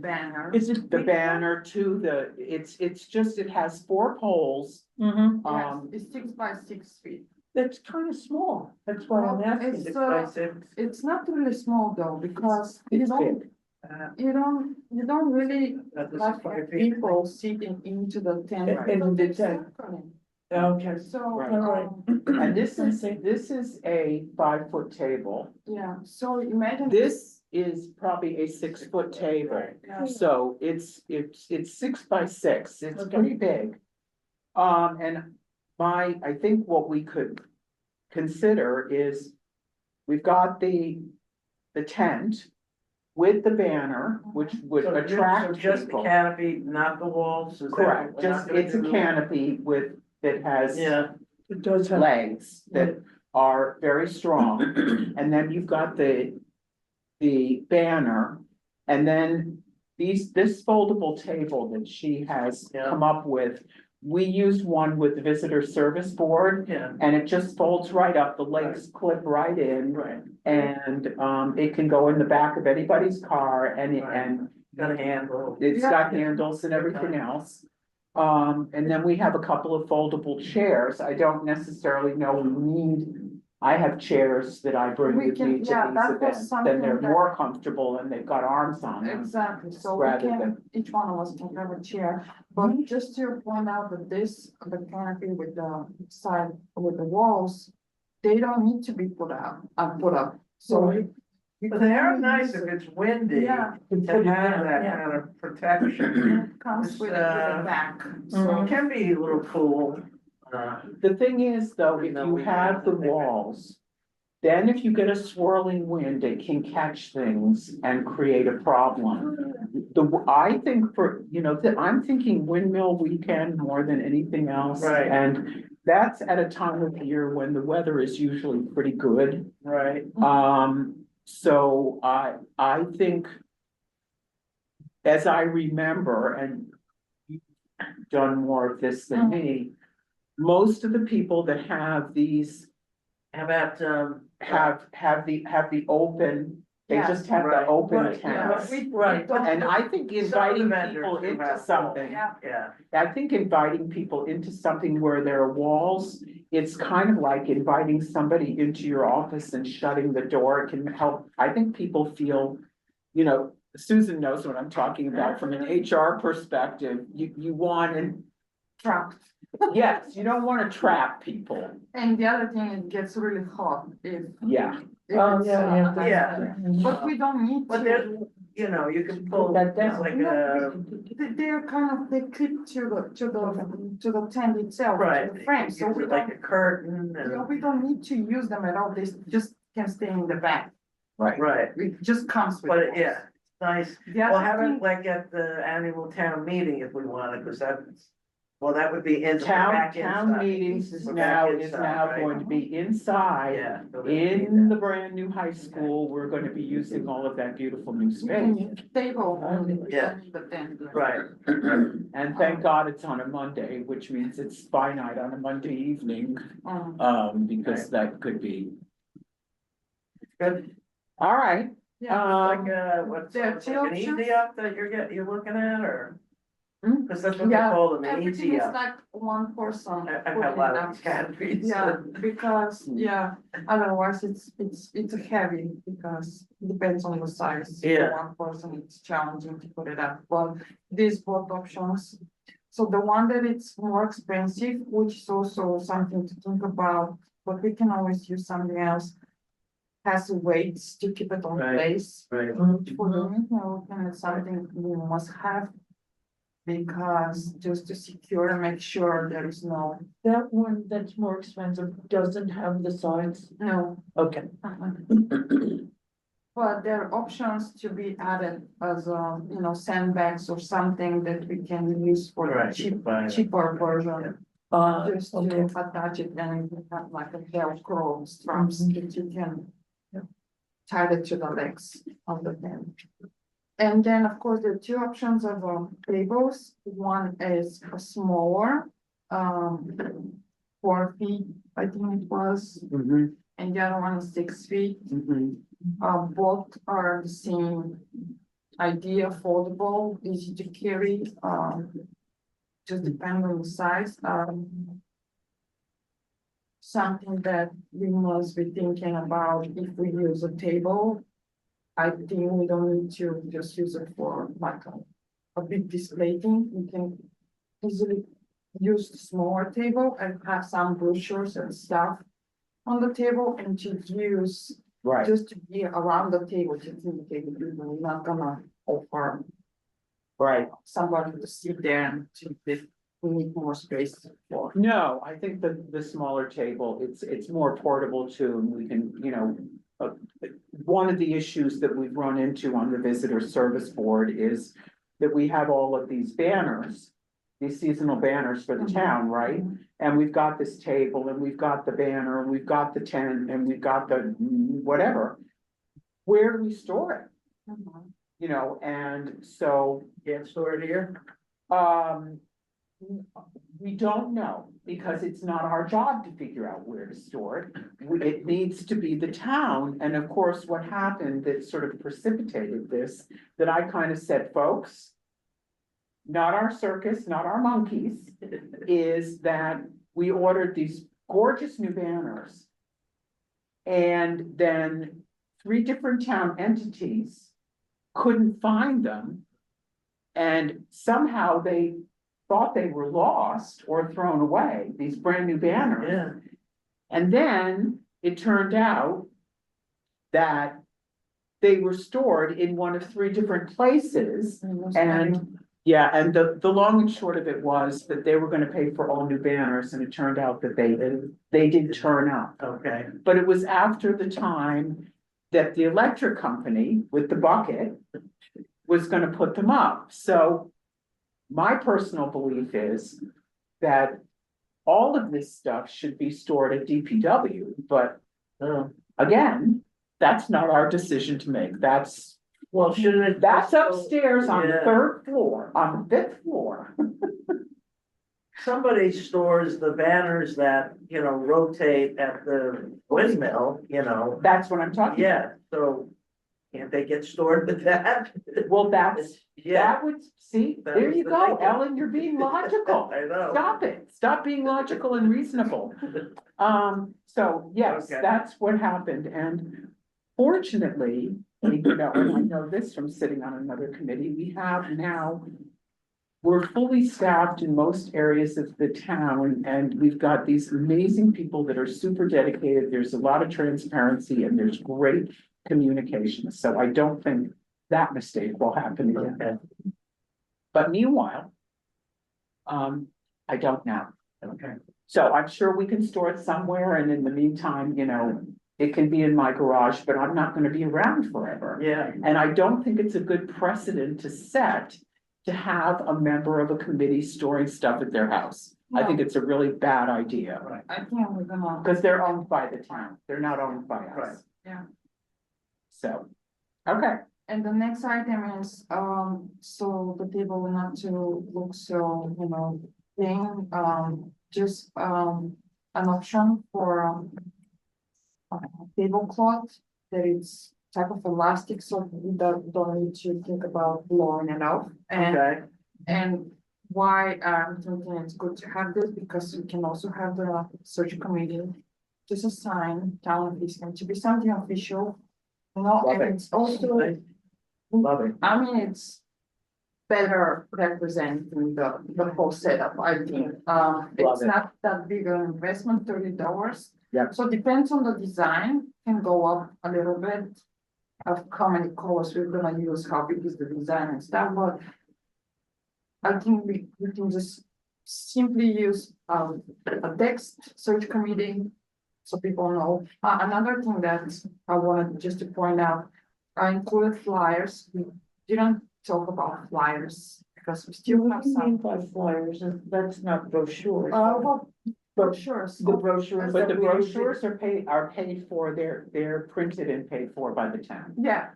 Speaker 5: banner.
Speaker 2: Is it?
Speaker 1: the banner to the, it's just, it has 4 poles.
Speaker 2: Mm-hmm,
Speaker 5: Yes, it's 6 by 6 feet.
Speaker 2: that's kind of small, that's why I'm
Speaker 5: Well,
Speaker 2: asking.
Speaker 5: it's, it's not really small though, because
Speaker 1: It's big.
Speaker 5: you don't really like have people sitting into the tent.
Speaker 2: In the
Speaker 5: because they're
Speaker 2: tent.
Speaker 5: circling.
Speaker 2: Okay,
Speaker 5: So,
Speaker 1: Right.
Speaker 2: Alright.
Speaker 1: And this is a 5-foot table.
Speaker 5: yeah, so imagine.
Speaker 1: This is probably a 6-foot table.
Speaker 5: Yeah.
Speaker 1: So it's 6 by 6, it's
Speaker 2: Okay.
Speaker 1: pretty big. And I think what we could consider is, we've got the tent with the banner, which would
Speaker 6: So
Speaker 1: attract
Speaker 6: just the
Speaker 1: people.
Speaker 6: canopy, not the walls? Is that what
Speaker 1: Correct,
Speaker 6: we're
Speaker 1: just,
Speaker 6: not gonna
Speaker 1: it's a
Speaker 6: do?
Speaker 1: canopy that has
Speaker 6: Yeah,
Speaker 2: it does have.
Speaker 1: legs that are very strong. And then you've got the banner, and then this foldable table that she has
Speaker 6: Yeah.
Speaker 1: come up with. We used one with the visitor service board,
Speaker 6: yeah,
Speaker 1: and it just folds right up, the legs clip right in.
Speaker 6: right,
Speaker 1: And it can go in the back of anybody's car,
Speaker 6: Right.
Speaker 1: and
Speaker 6: got a handle.
Speaker 1: it's
Speaker 5: Yeah.
Speaker 1: got handles and everything else. And then we have a couple of foldable chairs. I don't necessarily know we need, I have chairs that I bring
Speaker 5: We
Speaker 1: with
Speaker 5: can-
Speaker 1: me to
Speaker 5: yeah,
Speaker 1: these
Speaker 5: that was
Speaker 1: events, then
Speaker 5: something
Speaker 1: they're
Speaker 5: that-
Speaker 1: more comfortable and they've got arms on them.
Speaker 5: Exactly, so we
Speaker 1: Rather
Speaker 5: can,
Speaker 1: than-
Speaker 5: each one of us can have a chair, but just to point out that the canopy with the side, with the walls. They don't need to be put up, so.
Speaker 2: Right.
Speaker 6: But they are nice if it's windy,
Speaker 5: Yeah,
Speaker 6: to have that
Speaker 2: Yeah.
Speaker 6: kind of protection.
Speaker 5: it comes with a back,
Speaker 6: It
Speaker 5: so.
Speaker 6: can be a little cool.
Speaker 1: The thing is, though, if
Speaker 6: No,
Speaker 1: you
Speaker 6: we
Speaker 1: have the
Speaker 6: can't.
Speaker 1: walls, then if you get a swirling wind, it can catch things and create a problem. I think I'm thinking windmill weekend more than anything else.
Speaker 6: Right.
Speaker 1: And that's at a time of year when the weather is usually pretty good.
Speaker 6: Right,
Speaker 1: So I think, as I remember, and you've done more of this than me, most of the people that have these
Speaker 6: how about,
Speaker 1: have the open, they
Speaker 5: Yes,
Speaker 1: just have the
Speaker 6: right,
Speaker 1: open
Speaker 2: right,
Speaker 5: Yeah,
Speaker 1: tents.
Speaker 5: we
Speaker 2: Right.
Speaker 5: don't-
Speaker 1: And I think
Speaker 6: some of the
Speaker 1: inviting
Speaker 6: vendors
Speaker 1: people
Speaker 6: do
Speaker 1: into
Speaker 6: have
Speaker 1: something,
Speaker 5: Yeah,
Speaker 6: yeah,
Speaker 1: I think inviting people into something where there are walls, it's kind of like inviting somebody into your office and shutting the door. It can help, I think people feel, Susan knows what I'm talking about from an HR perspective. You want, and
Speaker 5: trapped.
Speaker 1: yes, you don't want to trap people.
Speaker 5: And the other thing, it gets really hot if.
Speaker 1: Yeah.
Speaker 5: if
Speaker 2: Oh,
Speaker 5: it's,
Speaker 2: yeah.
Speaker 6: Yeah.
Speaker 5: But we don't need
Speaker 6: but
Speaker 5: to.
Speaker 6: there's, you can pull,
Speaker 2: Put that
Speaker 6: it's
Speaker 2: down.
Speaker 6: like
Speaker 5: They're kind of, they clip to the tent itself, to
Speaker 6: right,
Speaker 5: the frame, so we
Speaker 6: like
Speaker 5: don't,
Speaker 6: a curtain and,
Speaker 5: we don't need to use them at all, they just can stay in the back.
Speaker 1: Right.
Speaker 6: right,
Speaker 5: It just comes with.
Speaker 6: but
Speaker 5: it.
Speaker 6: yeah, it's nice.
Speaker 5: The
Speaker 6: Well,
Speaker 5: other
Speaker 6: have
Speaker 5: thing,
Speaker 6: it like at the annual town meeting if we wanted, because that's, well, that would be in.
Speaker 1: Town
Speaker 6: inside.
Speaker 1: meetings is
Speaker 6: We're
Speaker 1: now,
Speaker 6: back inside, right?
Speaker 1: going to be inside.
Speaker 6: Yeah. so they need
Speaker 1: In
Speaker 6: that.
Speaker 1: the brand new high school, we're gonna be using all of that beautiful new
Speaker 5: we can
Speaker 1: space.
Speaker 5: use table only, we
Speaker 6: Yeah.
Speaker 5: don't need the tent.
Speaker 6: Right,
Speaker 1: And thank God it's on a Monday, which means it's finite on a Monday evening, because that could be,
Speaker 6: good,
Speaker 1: all right.
Speaker 5: Yeah,
Speaker 6: like, what's,
Speaker 5: There are
Speaker 6: like
Speaker 5: two
Speaker 6: an
Speaker 5: options.
Speaker 6: easy up that you're looking at, or?
Speaker 1: Hmm?
Speaker 6: Because that's what they
Speaker 5: Yeah,
Speaker 6: call them, an
Speaker 5: everything is
Speaker 6: ETL.
Speaker 5: like one person.
Speaker 6: I have
Speaker 5: putting
Speaker 6: a lot
Speaker 5: it
Speaker 6: of
Speaker 5: up.
Speaker 6: these candidates.
Speaker 5: Yeah, because, yeah, otherwise it's heavy, because it depends on the size. For
Speaker 6: Yeah.
Speaker 5: one person, it's challenging to put it up, but these both options. So the one that it's more expensive, which is also something to think about, but we can always use something else. Has weights to keep it on
Speaker 6: Right.
Speaker 5: place.
Speaker 6: Right.
Speaker 5: For the meeting, and it's something we must have. Because just to secure and make sure there is
Speaker 2: That one that's more expensive doesn't have the sides.
Speaker 5: no.
Speaker 2: Okay.
Speaker 5: But there are options to be added as sandbags or something that we can use for the
Speaker 6: Right, fine.
Speaker 5: cheaper version. Just
Speaker 2: Okay.
Speaker 5: to attach it and you have like a Velcro straps that you can. Tie it to the legs of the pen. And then, of course, there are two options of tables. One is a smaller, 4 feet, I think it was,
Speaker 1: Mhm,
Speaker 5: and the other one is 6 feet.
Speaker 1: mhm.
Speaker 5: Both are the same idea, foldable, easy to carry, just depend on the size. Something that we must be thinking about if we use a table. I think we don't need to just use it for like a big display thing. We can easily use the smaller table and have some brochures and stuff on the table and to use
Speaker 1: Right,
Speaker 5: just to be around the table to indicate that we're not gonna offer
Speaker 1: right.
Speaker 5: somebody to sit there and to, if we need more space for.
Speaker 1: No, I think the smaller table, it's more portable too, and we can, one of the issues that we've run into on the visitor service board is that we have all of these banners, these seasonal banners for the
Speaker 5: Mhm.
Speaker 1: town, right? And we've got this table, and we've got the banner, and we've got the tent, and we've got the whatever. Where do we store it? And so,
Speaker 6: Can't store it here?
Speaker 1: um. We don't know, because it's not our job to figure out where to store it. It needs to be the town, and of course, what happened that sort of precipitated this, that I kind of said, folks. Not our circus, not our monkeys, is that we ordered these gorgeous new banners. And then 3 different town entities couldn't find them. And somehow they thought they were lost or thrown away, these brand new banners.
Speaker 6: Yeah.
Speaker 1: And then it turned out that they were stored in one of 3 different places. And yeah, and the long and short of it was that they were gonna pay for all new banners, and it turned out that they didn't turn up.
Speaker 6: Okay.
Speaker 1: But it was after the time that the electric company with the bucket was gonna put them up. So my personal belief is that all of this stuff should be stored at DPW, but
Speaker 6: Oh,
Speaker 1: again, that's not our decision to make. That's
Speaker 6: shouldn't it?
Speaker 1: That's upstairs on the
Speaker 6: Yeah.
Speaker 1: 3rd floor, on the 5th floor.
Speaker 6: Somebody stores the banners that, rotate at the windmill,
Speaker 1: That's what I'm talking about.
Speaker 6: yeah, so. Can't they get stored with that?
Speaker 1: Well,
Speaker 6: Yeah,
Speaker 1: that would, see,
Speaker 6: That
Speaker 1: there
Speaker 6: was
Speaker 1: you
Speaker 6: the
Speaker 1: go,
Speaker 6: thinking.
Speaker 1: Ellen, you're being logical.
Speaker 6: I know.
Speaker 1: Stop it, stop being logical and reasonable. So yes,
Speaker 6: Okay.
Speaker 1: that's what happened, and fortunately, and I know this from sitting on another committee, we have now. We're fully staffed in most areas of the town, and we've got these amazing people that are super dedicated. There's a lot of transparency and there's great communication, so I don't think that mistake will happen again.
Speaker 6: Okay.
Speaker 1: But meanwhile, I don't know.
Speaker 6: Okay.
Speaker 1: So I'm sure we can store it somewhere, and in the meantime, it can be in my garage, but I'm not gonna be around forever.
Speaker 6: Yeah,
Speaker 1: And I don't think it's a good precedent to set to have a member of a committee storing stuff at their house. I think it's a really bad idea,
Speaker 6: right.
Speaker 5: I think we're gonna.
Speaker 1: because they're owned by the town, they're not owned by
Speaker 6: Right.
Speaker 1: us.
Speaker 5: Yeah.
Speaker 1: So, okay,
Speaker 5: And the next item is, so the table will not to look so, plain, just, an option for. Tablecloth that it's type of elastic, so we don't need to think about blowing it off.
Speaker 6: Okay,
Speaker 5: And why I'm thinking it's good to have this, because we can also have the search committee just assign town official to be something official. You know,
Speaker 1: Love
Speaker 5: and
Speaker 1: it.
Speaker 5: it's also,
Speaker 1: Love it.
Speaker 5: I mean, it's better representing the whole setup, I think. It's
Speaker 1: it.
Speaker 5: not that big an investment, $30.
Speaker 1: Yeah.
Speaker 5: So depends on the design, can go up a little bit of how many colors we're gonna use, how big is the design and stuff, but I think we can just simply use a text search committee so people know. Another thing that I wanted just to point out, I included flyers. We didn't talk about flyers because we still
Speaker 2: What
Speaker 5: have
Speaker 2: do you mean
Speaker 5: some.
Speaker 2: by flyers? That's not brochures.
Speaker 5: Well, brochures.
Speaker 2: The brochures.
Speaker 1: But the
Speaker 2: that we usually-
Speaker 1: brochures are paid for, they're printed and paid for by the town.
Speaker 5: Yeah,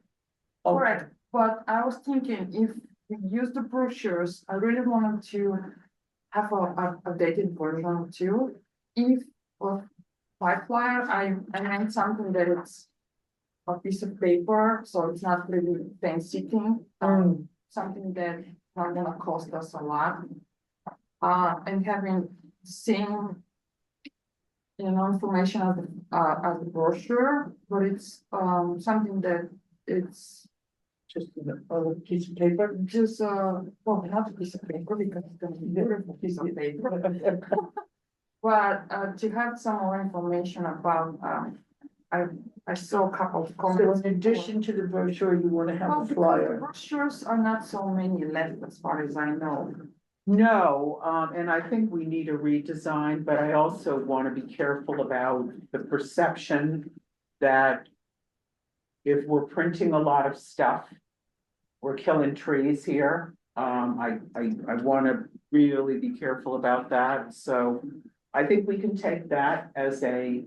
Speaker 2: Okay.
Speaker 5: correct. But I was thinking if we use the brochures, I really wanted to have a updated version too. If by flyer, I meant something that it's a piece of paper, so it's not really fancy thing. Something that not gonna cost us a lot. And having same, information as the brochure, but it's something that it's
Speaker 2: Just a piece of paper.
Speaker 5: just well, not a piece of paper because it's gonna be a beautiful piece of paper. But to have some more information about, I saw a couple of
Speaker 2: So
Speaker 5: comments.
Speaker 2: in addition to the brochure, you want to
Speaker 5: Well,
Speaker 2: have a
Speaker 5: because the
Speaker 2: flyer.
Speaker 5: brochures are not so many left as far as I know.
Speaker 1: No, and I think we need a redesign, but I also want to be careful about the perception that if we're printing a lot of stuff, we're killing trees here. I want to really be careful about that, so I think we can take that as a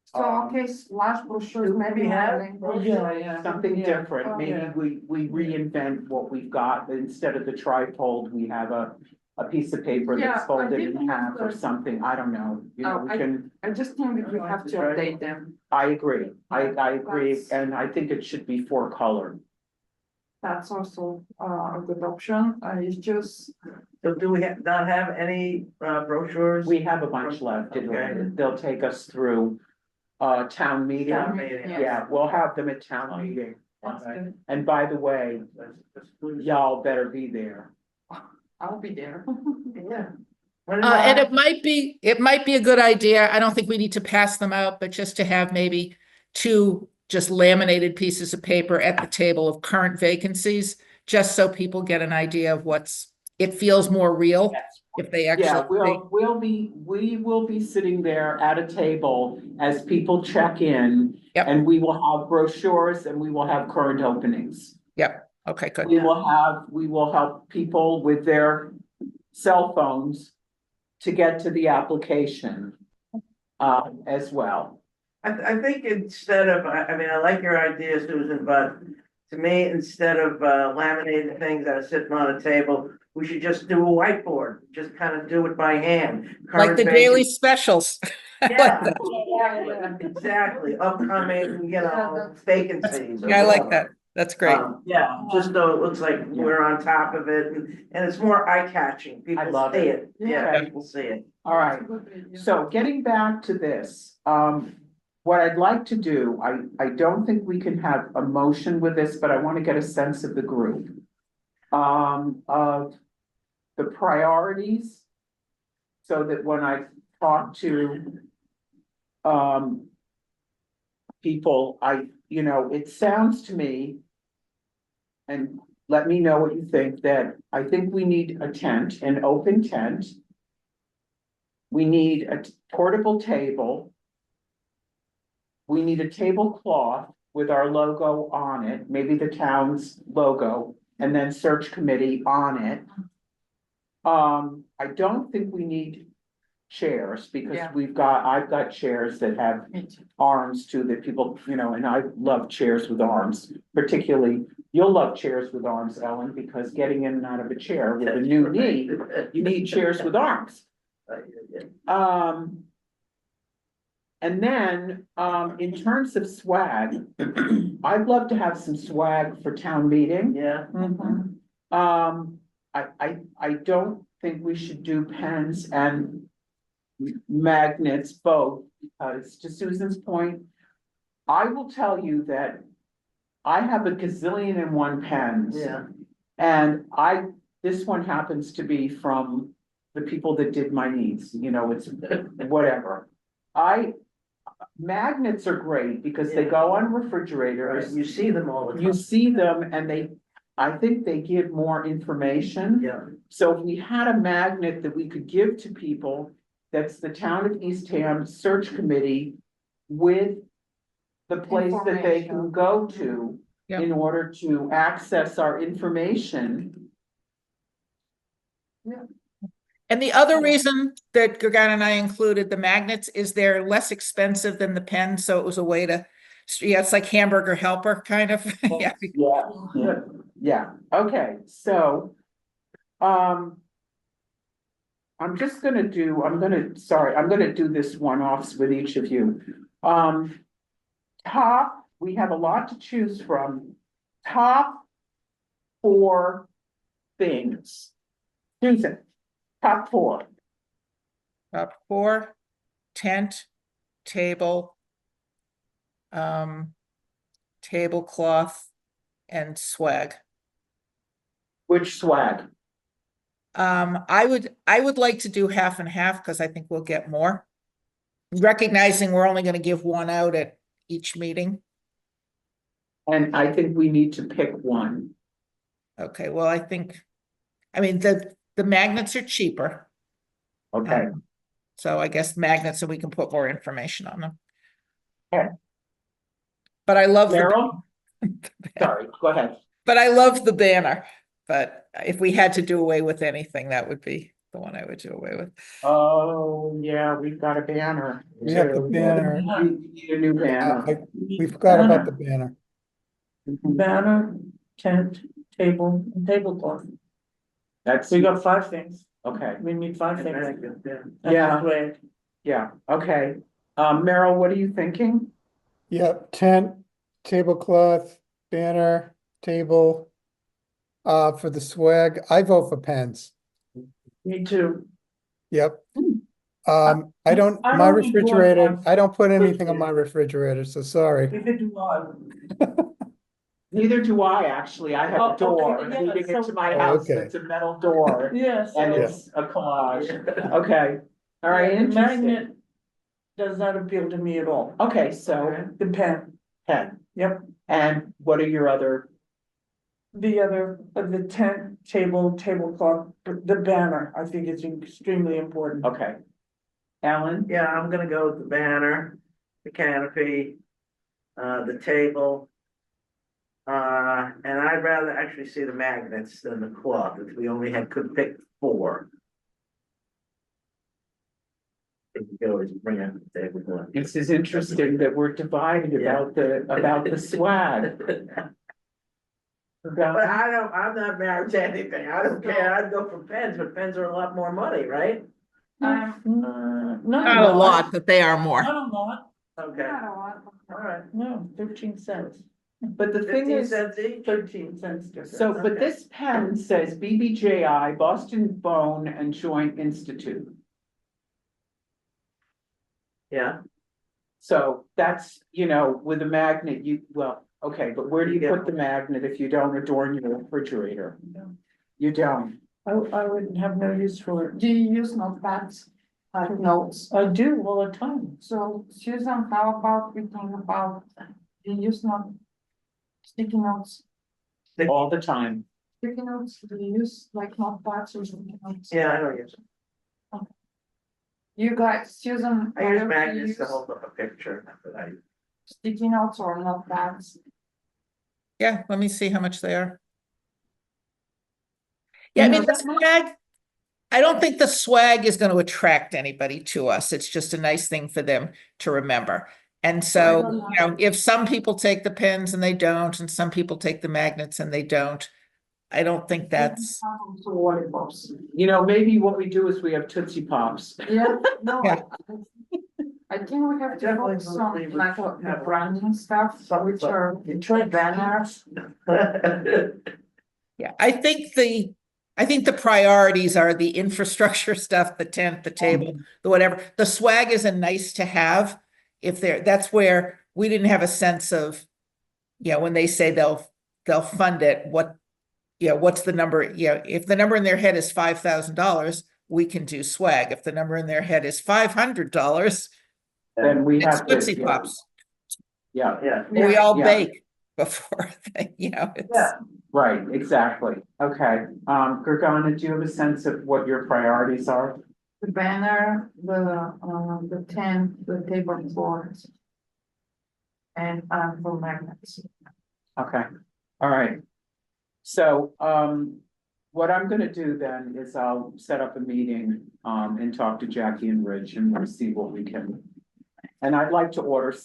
Speaker 5: So, okay, large brochures, maybe having.
Speaker 2: Yeah.
Speaker 1: something
Speaker 2: Yeah.
Speaker 1: different.
Speaker 5: Oh,
Speaker 1: Maybe
Speaker 2: yeah.
Speaker 1: we reinvent what we've got. Instead of the trifold, we have a piece of paper
Speaker 5: Yeah,
Speaker 1: that's
Speaker 5: I
Speaker 1: folded
Speaker 5: think
Speaker 1: in half or
Speaker 5: the-
Speaker 1: something. I don't know. You know,
Speaker 5: Oh,
Speaker 1: we can,
Speaker 5: I just think that we have to update them.
Speaker 1: I agree. I agree,
Speaker 5: That's-
Speaker 1: and I think it should be four color.
Speaker 5: That's also a good option. It's just,
Speaker 6: So do we not have any brochures?
Speaker 1: We have a bunch left.
Speaker 6: Okay.
Speaker 1: They'll take us through town meeting.
Speaker 5: Town
Speaker 6: meeting,
Speaker 1: Yeah, we'll have them at town meeting.
Speaker 5: that's good.
Speaker 1: And by the way, y'all better be there.
Speaker 5: I'll be there.
Speaker 6: Yeah.
Speaker 4: And it might be a good idea. I don't think we need to pass them out, but just to have maybe two just laminated pieces of paper at the table of current vacancies, just so people get an idea of it feels more real if they
Speaker 1: Yeah,
Speaker 4: actually.
Speaker 1: we will be sitting there at a table as people check in.
Speaker 4: Yep.
Speaker 1: And we will have brochures and we will have current openings.
Speaker 4: Yep, okay, good.
Speaker 1: We will help people with their cell phones to get to the application as well.
Speaker 6: I think instead of, I mean, I like your idea, Susan, but to me, instead of laminating things that are sitting on a table, we should just do a whiteboard, just kind of do it by hand.
Speaker 4: Like the
Speaker 6: Current
Speaker 4: daily
Speaker 6: vacancies.
Speaker 4: specials.
Speaker 6: Yeah, exactly, upcoming, vacancies. or
Speaker 4: Yeah, I like
Speaker 6: whatever.
Speaker 4: that. That's great.
Speaker 6: Yeah, just so it looks like we're on top of it and it's more eye-catching. People
Speaker 1: love
Speaker 6: see
Speaker 1: it.
Speaker 6: it. Yeah,
Speaker 1: Yeah.
Speaker 6: people see it.
Speaker 1: All right, so getting back to this, what I'd like to do, I don't think we can have a motion with this, but I want to get a sense of the group. Of the priorities. So that when I talk to people, it sounds to me. And let me know what you think, that I think we need a tent, an open tent. We need a portable table. We need a tablecloth with our logo on it, maybe the town's logo, and then search committee on it. I don't think we need chairs because
Speaker 5: Yeah.
Speaker 1: I've got chairs that have
Speaker 5: Me too.
Speaker 1: arms too, that people, and I love chairs with arms. Particularly, you'll love chairs with arms, Ellen, because getting in and out of a chair with a new knee, you need chairs with arms. And then, in terms of swag, I'd love to have some swag for town meeting.
Speaker 6: Yeah,
Speaker 1: I don't think we should do pens and magnets both, because to Susan's point, I will tell you that I have a gazillion and one pens.
Speaker 6: Yeah,
Speaker 1: And this one happens to be from the people that did my needs, you know, it's whatever. Magnets are great because they go on
Speaker 6: right,
Speaker 1: refrigerators.
Speaker 6: you see them all the time.
Speaker 1: You see them and I think they give more information.
Speaker 6: Yeah,
Speaker 1: So if we had a magnet that we could give to people, that's the town of Eastham search committee with the place that they can
Speaker 5: Information.
Speaker 1: go to
Speaker 4: Yep.
Speaker 1: in order to access our information.
Speaker 4: And the other reason that Gergana and I included the magnets is they're less expensive than the pens, so it was a way to, yeah, it's like hamburger helper kind of. Yeah.
Speaker 1: Yeah, okay, so. I'm gonna do this one-offs with each of you. Top, we have a lot to choose from. Top 4 things. Susan, top 4.
Speaker 4: Top 4, tent, table, tablecloth, and swag.
Speaker 1: Which swag?
Speaker 4: I would like to do half and half because I think we'll get more. Recognizing we're only going to give one out at each meeting.
Speaker 1: And I think we need to pick one.
Speaker 4: Okay, well, I mean, the magnets are cheaper.
Speaker 1: Okay,
Speaker 4: So I guess magnets, and we can put more information on them.
Speaker 1: Okay.
Speaker 4: But I love
Speaker 1: Merrill? Sorry, go ahead.
Speaker 4: but I love the banner. But if we had to do away with anything, that would be the one I would do away with.
Speaker 1: Oh, yeah, we've got a banner.
Speaker 3: We have the
Speaker 1: too.
Speaker 3: banner.
Speaker 1: We need a new banner.
Speaker 3: We forgot about the banner.
Speaker 2: Banner, tent, table, and tablecloth.
Speaker 1: That's,
Speaker 2: We got 5 things.
Speaker 1: okay,
Speaker 2: We need 5 things.
Speaker 6: yeah.
Speaker 2: And
Speaker 1: Yeah.
Speaker 2: swag.
Speaker 1: yeah, okay. Merrill, what are you thinking?
Speaker 3: Yep, tent, tablecloth, banner, table. For the swag, I vote for pens.
Speaker 2: Me too.
Speaker 3: Yep.
Speaker 2: I
Speaker 3: my
Speaker 2: don't
Speaker 3: refrigerator,
Speaker 2: want
Speaker 3: I don't put anything on my refrigerator, so sorry.
Speaker 2: Neither do I.
Speaker 1: Neither do I, actually. I have
Speaker 2: Oh,
Speaker 1: a
Speaker 2: okay,
Speaker 1: door
Speaker 2: yeah,
Speaker 1: leading
Speaker 2: so-
Speaker 1: into my
Speaker 3: Oh,
Speaker 1: house.
Speaker 3: okay.
Speaker 1: That's a metal door.
Speaker 2: Yes.
Speaker 1: And
Speaker 3: Yeah.
Speaker 1: it's a collage. Okay, all right,
Speaker 2: The
Speaker 1: interesting.
Speaker 2: magnet does not appeal to me at all.
Speaker 1: Okay, so
Speaker 2: The pen,
Speaker 1: 10.
Speaker 2: yep.
Speaker 1: And what are your other?
Speaker 2: The other, the tent, table, tablecloth, the banner, I think is extremely important.
Speaker 1: Okay. Alan?
Speaker 6: Yeah, I'm gonna go with the banner, the canopy, the table. And I'd rather actually see the magnets than the cloth, if we only could pick 4. You could always bring up the tablecloth.
Speaker 1: This is interesting that we're divided about the swag.
Speaker 6: But I'm not married to anything, I don't care, I'd go for pens, but pens are a lot more money, right?
Speaker 2: Not
Speaker 4: Not a lot, but they are more.
Speaker 2: Not a lot,
Speaker 6: Okay,
Speaker 5: Not a lot.
Speaker 6: alright.
Speaker 2: no, 13 cents,
Speaker 1: But the thing
Speaker 6: 15
Speaker 1: is,
Speaker 6: cents each?
Speaker 2: 13 cents difference.
Speaker 1: so, but
Speaker 6: Okay.
Speaker 1: this pen says BBJI, Boston Bone and Joint Institute.
Speaker 6: Yeah,
Speaker 1: So that's, with a magnet, okay, but where do you put the magnet if you don't adorn your refrigerator? You don't.
Speaker 2: I wouldn't have no use for it.
Speaker 5: Do you use notepads, like notes?
Speaker 2: I do all the time.
Speaker 5: So Susan, how about we think about, do you use sticky notes?
Speaker 1: All the time.
Speaker 5: Sticky notes, do you use like notepads or sticky notes?
Speaker 6: yeah, I don't use them.
Speaker 5: You guys, Susan.
Speaker 6: I use
Speaker 5: do you
Speaker 6: magnets to
Speaker 5: use
Speaker 6: hold up a picture, but I.
Speaker 5: Sticky notes or notepads?
Speaker 4: Yeah, let me see how much they are. Yeah, I mean, the swag, I don't think the swag is going to attract anybody to us. It's just a nice thing for them to remember. And so, if some people take the pens and they don't, and some people take the magnets and they don't, I don't think that's,
Speaker 5: So lollipops.
Speaker 1: Maybe what we do is we have Tootsie Pops.
Speaker 5: Yeah, no.
Speaker 4: Yeah.
Speaker 5: I think we have to
Speaker 6: Definitely
Speaker 5: put some
Speaker 6: believe
Speaker 5: like
Speaker 6: it's-
Speaker 5: the branding stuff, which are banners.
Speaker 4: yeah, I think the I think the priorities are the infrastructure stuff, the tent, the table, the whatever. The swag is a nice to have. That's where we didn't have a sense of, when they say they'll fund it, what's the number? If the number in their head is $5,000, we can do swag. If the number in their head is $500,
Speaker 1: Then we
Speaker 4: it's
Speaker 1: have to,
Speaker 4: Tootsie Pops.
Speaker 1: yeah,
Speaker 6: Yeah,
Speaker 4: We all
Speaker 1: Yeah.
Speaker 4: bake before, it's.
Speaker 5: Yeah.
Speaker 1: right, exactly. Okay, Gergana, do you have a sense of what your priorities are?
Speaker 5: The banner, the tent, the table and boards. And, for magnets.
Speaker 1: Okay, all right. So, what I'm gonna do then is I'll set up a meeting, and talk to Jackie and Rich and we'll see what we can. And I'd like to order,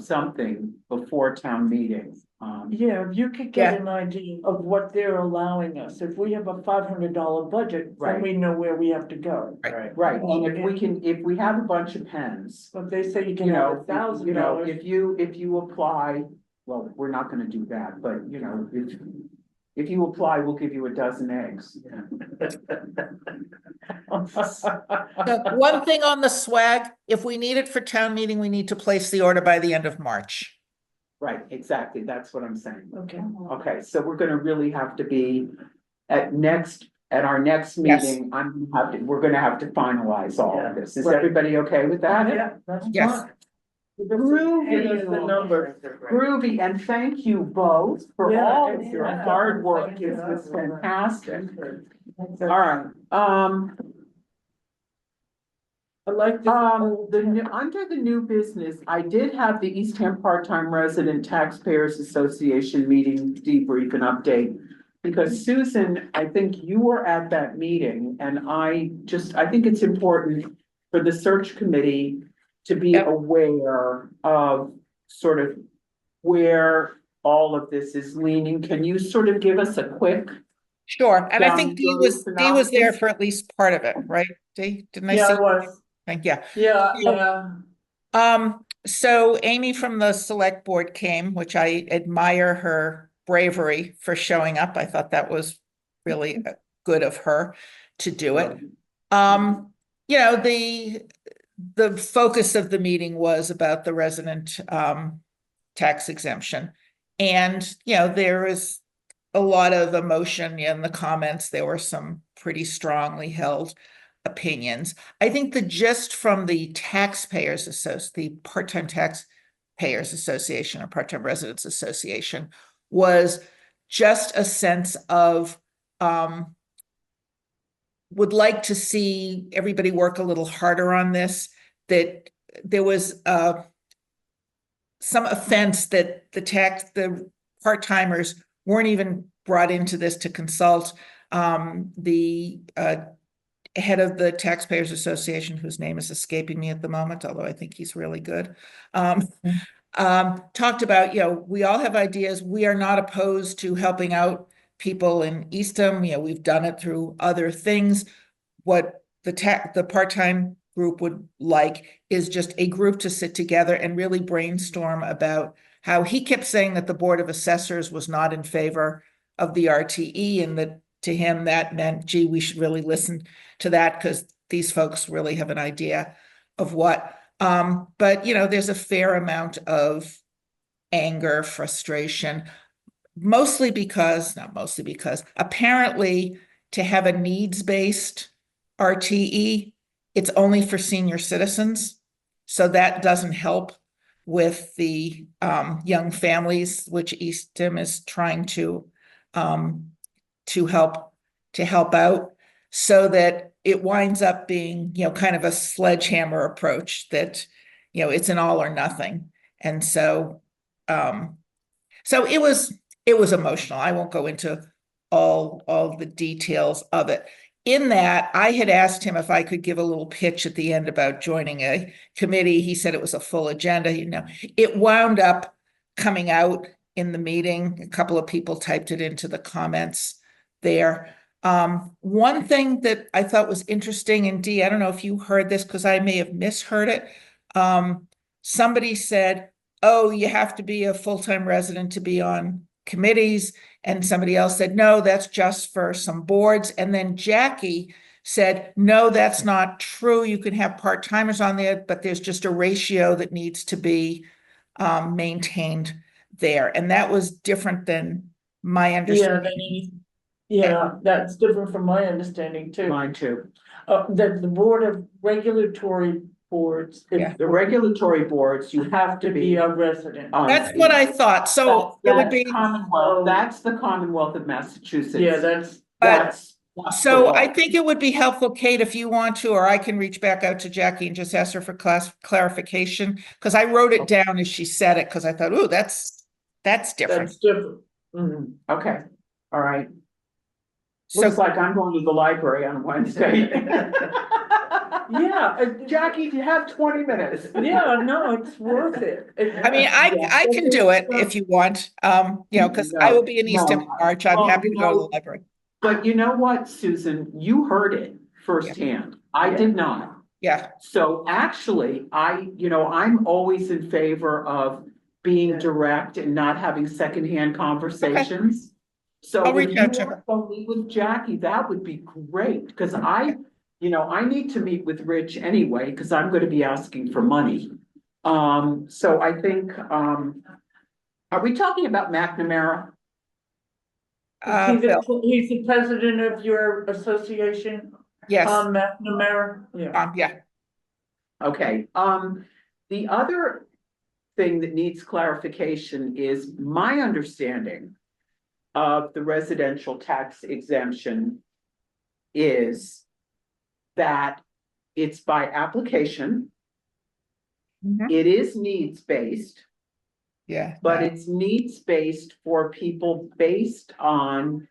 Speaker 1: something before town meeting.
Speaker 2: Yeah, if you could get
Speaker 4: Yeah.
Speaker 2: an idea of what they're allowing us, if we have a $500 budget,
Speaker 1: Right.
Speaker 2: then we know where we have to go.
Speaker 1: Right, and if we have a bunch of pens,
Speaker 2: But if they say you can
Speaker 1: you
Speaker 2: have
Speaker 1: know,
Speaker 2: $1,000.
Speaker 1: if you apply, well, we're not gonna do that, but if you apply, we'll give you a dozen eggs.
Speaker 4: One thing on the swag, if we need it for town meeting, we need to place the order by the end of March.
Speaker 1: Right, exactly, that's what I'm saying.
Speaker 2: Okay,
Speaker 1: Okay, so we're gonna really have to be at our next
Speaker 4: Yes.
Speaker 1: meeting, we're gonna have to finalize all
Speaker 6: Yeah.
Speaker 1: of this. Is
Speaker 2: Right.
Speaker 1: everybody okay with that?
Speaker 5: Yeah.
Speaker 2: that's
Speaker 4: Yes.
Speaker 2: fine.
Speaker 1: Groovy.
Speaker 2: The number.
Speaker 1: Groovy, and thank you both for
Speaker 2: Yeah,
Speaker 1: all of
Speaker 2: it's-
Speaker 1: your
Speaker 2: yeah.
Speaker 1: hard work,
Speaker 2: Thank you.
Speaker 1: it was fantastic.
Speaker 2: That's
Speaker 1: All
Speaker 2: it.
Speaker 1: right,
Speaker 2: I like this.
Speaker 1: under the new business, I did have the Eastham Part-Time Resident Taxpayers Association meeting debrief and update. Because Susan, I think you were at that meeting, and I think it's important for the search committee to be
Speaker 4: Yep.
Speaker 1: aware of sort of where all of this is leaning. Can you sort of give us a quick?
Speaker 4: Sure, and I
Speaker 1: Down
Speaker 4: think Dee
Speaker 1: road
Speaker 4: was there
Speaker 1: synopsis?
Speaker 4: for at least part of it, right? Dee, didn't I
Speaker 2: Yeah,
Speaker 4: see?
Speaker 2: I was.
Speaker 4: Yeah.
Speaker 2: Yeah.
Speaker 4: So Amy from the select board came, which I admire her bravery for showing up. I thought that was really good of her to do it. The focus of the meeting was about the resident tax exemption. And, there is a lot of emotion in the comments. There were some pretty strongly held opinions. I think the gist from the the Part-Time Taxpayers Association or Part-Time Residents Association was just a sense of would like to see everybody work a little harder on this, that there was some offense that the part-timers weren't even brought into this to consult. The head of the Taxpayers Association, whose name is escaping me at the moment, although I think he's really good, talked about, we all have ideas. We are not opposed to helping out people in Eastham. We've done it through other things. What the part-time group would like is just a group to sit together and really brainstorm about how he kept saying that the Board of Assessors was not in favor of the RTE, and that to him that meant, gee, we should really listen to that because these folks really have an idea of what. But there's a fair amount of anger, frustration, not mostly because apparently to have a needs-based RTE, it's only for senior citizens. So that doesn't help with the young families, which Eastham is trying to help out, so that it winds up being, kind of a sledgehammer approach that, it's an all or nothing. And so it was emotional. I won't go into all the details of it. In that, I had asked him if I could give a little pitch at the end about joining a committee. He said it was a full agenda. It wound up coming out in the meeting. A couple of people typed it into the comments there. One thing that I thought was interesting, and Dee, I don't know if you heard this because I may have misheard it. Somebody said, oh, you have to be a full-time resident to be on committees. And somebody else said, no, that's just for some boards. And then Jackie said, no, that's not true. You can have part-timers on there, but there's just a ratio that needs to be maintained there. And that was different than my
Speaker 2: Yeah,
Speaker 4: understanding.
Speaker 2: that's different from my understanding too.
Speaker 1: Mine too.
Speaker 2: That the Board of Regulatory Boards.
Speaker 4: Yeah.
Speaker 1: The regulatory boards, you have
Speaker 2: To
Speaker 1: to
Speaker 2: be
Speaker 1: be.
Speaker 2: a resident.
Speaker 4: That's what I thought. So it would be,
Speaker 1: Commonwealth, that's the Commonwealth of Massachusetts.
Speaker 2: Yeah, that's.
Speaker 1: That's.
Speaker 4: so I think it would be helpful, Kate, if you want to, or I can reach back out to Jackie and just ask her for clarification. Because I wrote it down as she said it, because I thought, oh, that's different.
Speaker 2: That's different. Mhm.
Speaker 1: Okay, all right.
Speaker 4: So
Speaker 1: Looks like I'm going to the library on Wednesday.
Speaker 2: Yeah,
Speaker 1: Jackie, do you have 20 minutes?
Speaker 2: yeah, no, it's worth it.
Speaker 4: I mean, I can do it if you want, because I will be in East Hampton in March. I'm
Speaker 1: Well,
Speaker 4: happy to
Speaker 1: you
Speaker 4: go to
Speaker 1: know-
Speaker 4: the library.
Speaker 1: But you know what, Susan, you heard it firsthand. I did not.
Speaker 4: Yeah,
Speaker 1: So actually, I'm always in favor of being direct and not having secondhand conversations. So
Speaker 4: I'll
Speaker 1: when
Speaker 4: reach
Speaker 1: you
Speaker 4: out to
Speaker 1: want to go meet with Jackie, that would be great, because I need to meet with Rich anyway, because I'm gonna be asking for money. So I think, are we talking about McNamara?
Speaker 4: Phil,
Speaker 2: He's the president of your association,
Speaker 4: yes,
Speaker 2: McNamara, yeah.
Speaker 4: yeah,
Speaker 1: Okay, the other thing that needs clarification is my understanding of the residential tax exemption is that it's by application.
Speaker 4: Mhm.
Speaker 1: It is needs-based,
Speaker 4: yeah.
Speaker 1: but
Speaker 4: no.
Speaker 1: it's needs-based for people based on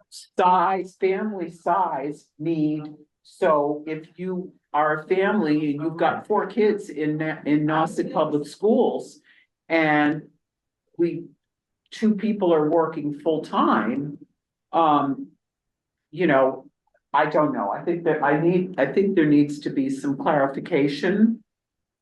Speaker 1: size, family size need. So if you are a family and you've got 4 kids in Nauset Public Schools, and 2 people are working full-time, I don't know. I think there needs to be some clarification.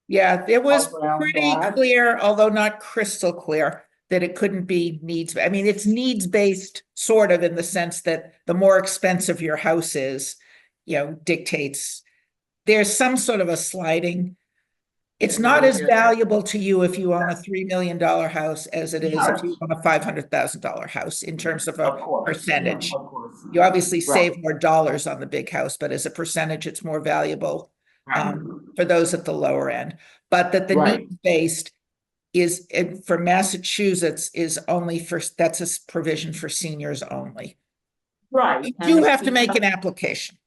Speaker 4: Yeah, it was
Speaker 1: Around
Speaker 4: pretty
Speaker 1: that.
Speaker 4: clear, although not crystal clear, that it couldn't be needs. I mean, it's needs-based sort of in the sense that the more expensive your house is, dictates. There's some sort of a sliding. It's not as valuable to you if you own a $3 million house as it is if you own a $500,000 house in terms of a
Speaker 1: Of course.
Speaker 4: percentage.
Speaker 1: Of course.
Speaker 4: You obviously
Speaker 1: Right.
Speaker 4: save more dollars on the big house, but as a percentage, it's more valuable for those at the lower end. But that the
Speaker 1: Right.
Speaker 4: needs-based is for Massachusetts is only that's a provision for seniors only.
Speaker 1: Right.
Speaker 4: You
Speaker 1: and
Speaker 4: do
Speaker 1: if
Speaker 4: have to make
Speaker 1: people-
Speaker 4: an application.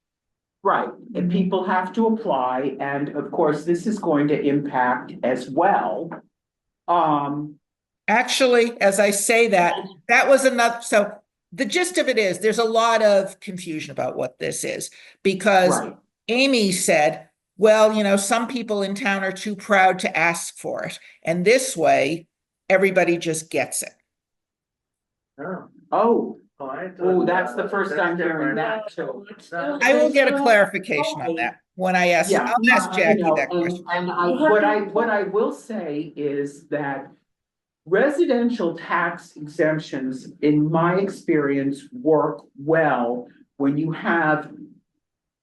Speaker 1: Right, and people have to apply, and of course, this is going to impact as well.
Speaker 4: Actually, as I say that was another, so the gist of it is there's a lot of confusion about what this is because
Speaker 1: Right.
Speaker 4: Amy said, well, some people in town are too proud to ask for it. And this way, everybody just gets it.
Speaker 1: Oh,
Speaker 6: I
Speaker 1: that's the first I'm hearing that too.
Speaker 4: I will get a clarification on that when I ask,
Speaker 1: Yeah.
Speaker 4: I'll ask Jackie that question.
Speaker 1: And what I will say is that residential tax exemptions, in my experience, work well when you have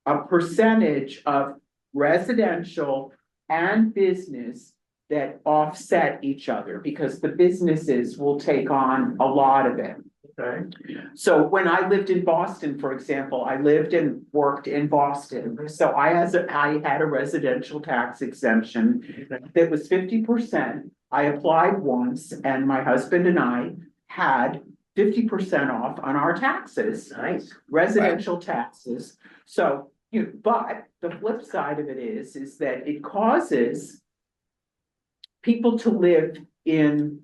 Speaker 1: a percentage of residential and business that offset each other, because the businesses will take on a lot of it.
Speaker 6: Okay.
Speaker 1: So when I lived in Boston, for example, I lived and worked in Boston. So I had a residential tax exemption that was 50%. I applied once and my husband and I had 50% off on our taxes,
Speaker 6: Nice.
Speaker 1: residential taxes. So, but the flip side of it is that it causes people to live in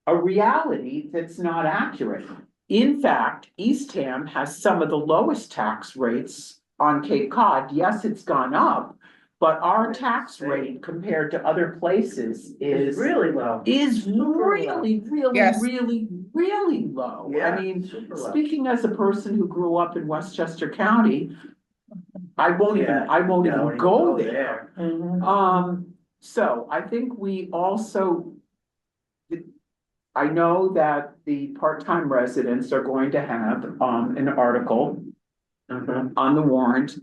Speaker 1: a reality that's not accurate. In fact, Eastham has some of the lowest tax rates on Cape Cod. Yes, it's gone up, but our tax rate compared to other places
Speaker 6: It's
Speaker 1: is
Speaker 6: really low.
Speaker 1: really,
Speaker 4: Yes.
Speaker 1: really low.
Speaker 6: Yeah,
Speaker 1: I mean,
Speaker 6: super low.
Speaker 1: speaking as a person who grew up in Westchester County, I won't even go there.
Speaker 2: Mhm.
Speaker 1: So I think we also, I know that the part-time residents are going to have, an article on the warrant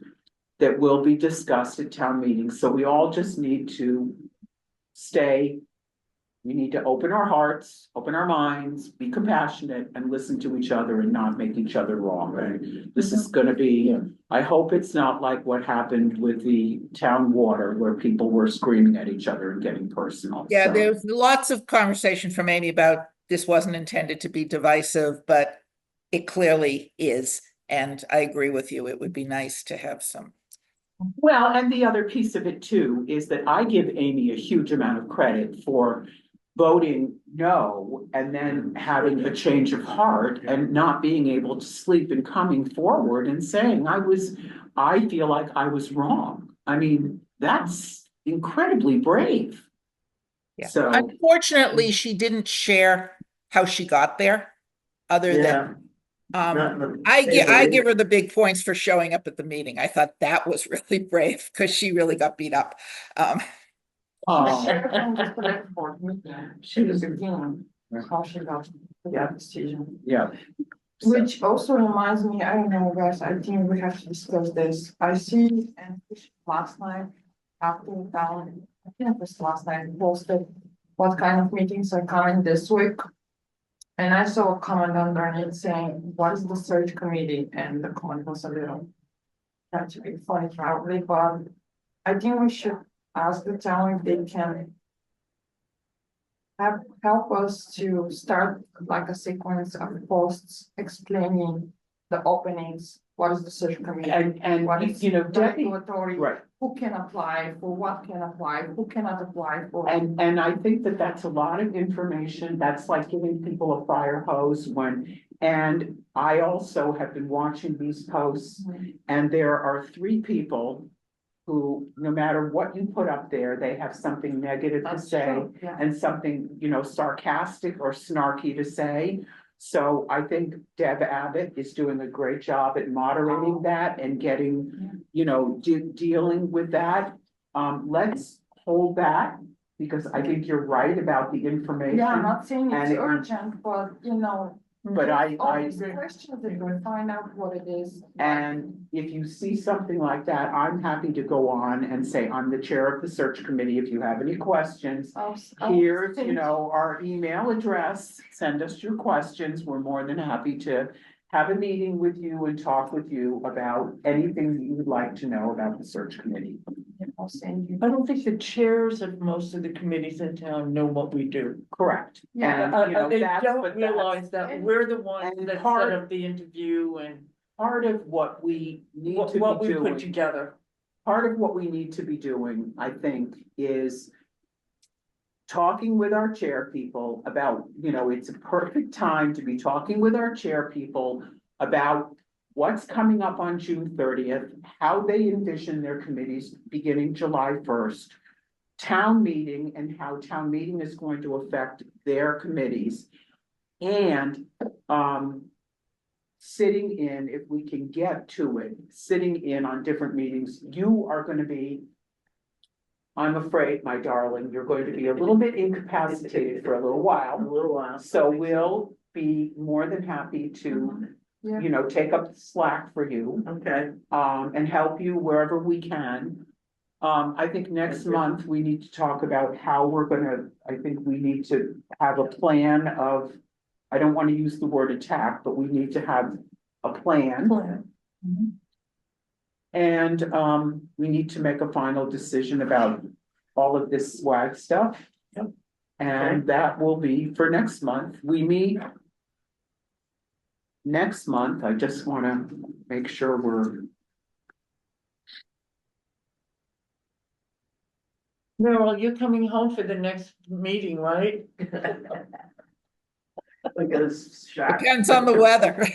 Speaker 1: that will be discussed at town meetings, so we all just need to stay. We need to open our hearts, open our minds, be compassionate and listen to each other and not make each other wrong, right? This is gonna be, I hope it's not like what happened with the town water where people were screaming at each other and getting personal.
Speaker 4: Yeah,
Speaker 1: So,
Speaker 4: there's lots of conversation from Amy about this wasn't intended to be divisive, but it clearly is. And I agree with you. It would be nice to have some.
Speaker 1: well, and the other piece of it too is that I give Amy a huge amount of credit for voting no and then having a change of heart and not being able to sleep and coming forward and saying I feel like I was wrong. I mean, that's incredibly brave.
Speaker 4: Yeah.
Speaker 1: So,
Speaker 4: Unfortunately, she didn't share how she got there, other than
Speaker 6: Yeah. Not in the
Speaker 4: I
Speaker 6: paper
Speaker 4: give
Speaker 6: either.
Speaker 4: her the big points for showing up at the meeting. I thought that was really brave because she really got beat up.
Speaker 5: She was again, how she got to that decision.
Speaker 1: yeah.
Speaker 5: Which also reminds me, I don't know, guys, I think we have to discuss this. I see and last night, after down, I think it was last night, posted what kind of meetings are coming this week. And I saw a comment underneath saying, what is the search committee? And the comment was a little, trying to be funny probably, but I think we should ask the town if they can help us to start like a sequence of posts explaining the openings, what is the search committee?
Speaker 1: And
Speaker 5: What is
Speaker 1: you know,
Speaker 5: the
Speaker 1: Debbie,
Speaker 5: regulatory,
Speaker 1: right.
Speaker 5: who can apply, for what can apply, who cannot apply for.
Speaker 1: And I think that that's a lot of information. That's like giving people a fire hose and I also have been watching these posts. And there are 3 people who, no matter what you put up there, they have something negative to
Speaker 5: That's
Speaker 1: say
Speaker 5: true, yeah.
Speaker 1: and something, sarcastic or snarky to say. So I think Deb Abbott is doing a great job at moderating that and getting, dealing with that. Let's hold that because I think you're right about the information.
Speaker 5: Yeah, I'm not saying it's
Speaker 1: And
Speaker 5: urgent, but
Speaker 1: But
Speaker 5: all these questions that we find out what it is.
Speaker 1: and if you see something like that, I'm happy to go on and say, I'm the chair of the search committee. If you have any questions, here's, our email address. Send us your questions. We're more than happy to have a meeting with you and talk with you about anything that you would like to know about the search committee.
Speaker 5: I'll send you.
Speaker 2: I don't think the chairs of most of the committees in town know what we do.
Speaker 1: Correct.
Speaker 5: Yeah,
Speaker 1: And,
Speaker 2: They
Speaker 1: that's
Speaker 2: don't
Speaker 1: what
Speaker 2: realize that
Speaker 5: and-
Speaker 2: we're the ones
Speaker 1: and
Speaker 2: that
Speaker 1: part-
Speaker 2: set up the interview and
Speaker 1: part of what we need to
Speaker 2: what
Speaker 1: be
Speaker 2: we put
Speaker 1: doing.
Speaker 2: together.
Speaker 1: Part of what we need to be doing, I think, is talking with our chair people about, it's a perfect time to be talking with our chair people about what's coming up on June 30th, how they envision their committees beginning July 1st, town meeting and how town meeting is going to affect their committees. And, sitting in, if we can get to it, sitting in on different meetings, you are gonna be, I'm afraid, my darling, you're going to be a little bit incapacitated for a little
Speaker 6: A
Speaker 1: while.
Speaker 6: little while.
Speaker 1: So we'll be more than happy to,
Speaker 5: Yeah.
Speaker 1: take up the slack for you,
Speaker 6: Okay,
Speaker 1: and help you wherever we can. I think next month we need to talk about how I think we need to have a plan of, I don't want to use the word attack, but we need to have a plan. And, we need to make a final decision about all of this swag stuff.
Speaker 6: Yep.
Speaker 1: And that will be for next month. We meet next month. I just want to make sure we're,
Speaker 2: Merrill, you're coming home for the next meeting, right?
Speaker 6: look at this shot.
Speaker 4: Depends on the weather.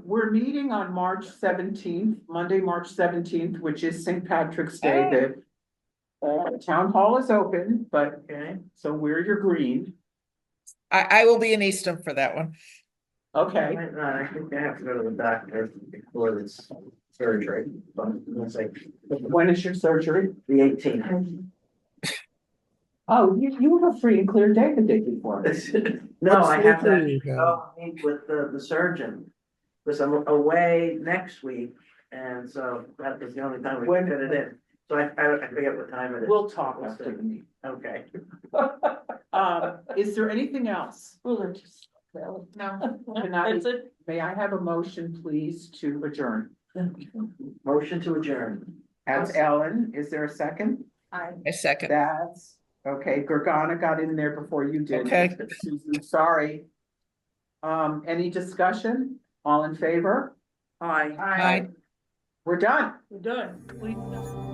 Speaker 1: we're meeting on March 17th, Monday, March 17th, which is St. Patrick's Day. The town hall is open, but,
Speaker 6: Okay,
Speaker 1: so wear your green.
Speaker 4: I will be in Eastham for that one.
Speaker 1: Okay,
Speaker 6: I think I have to go to the doctor before this surgery, but it's like
Speaker 1: when is your surgery?
Speaker 6: the 18th.
Speaker 1: Oh, you have a free and clear day the day before.
Speaker 6: No,
Speaker 3: What
Speaker 6: I have to
Speaker 3: surgery
Speaker 6: actually
Speaker 3: you
Speaker 6: go meet with the surgeon. Because I'm away next week, and so that was the only time we
Speaker 1: When-
Speaker 6: could fit it in. So I forget what time it is.
Speaker 1: We'll talk after the meeting.
Speaker 6: Okay.
Speaker 1: Is there anything else?
Speaker 2: Well, just, well,
Speaker 1: No. Tonight,
Speaker 2: that's it.
Speaker 1: may I have a motion, please, to adjourn?
Speaker 6: Motion to adjourn.
Speaker 1: That's Ellen. Is there a second?
Speaker 4: A second.
Speaker 1: That's, okay, Gergana got in there before you did.
Speaker 4: Okay.
Speaker 1: Susan, sorry. Any discussion? All in favor?
Speaker 6: Aye.
Speaker 4: Aye.
Speaker 1: We're done.
Speaker 2: We're done.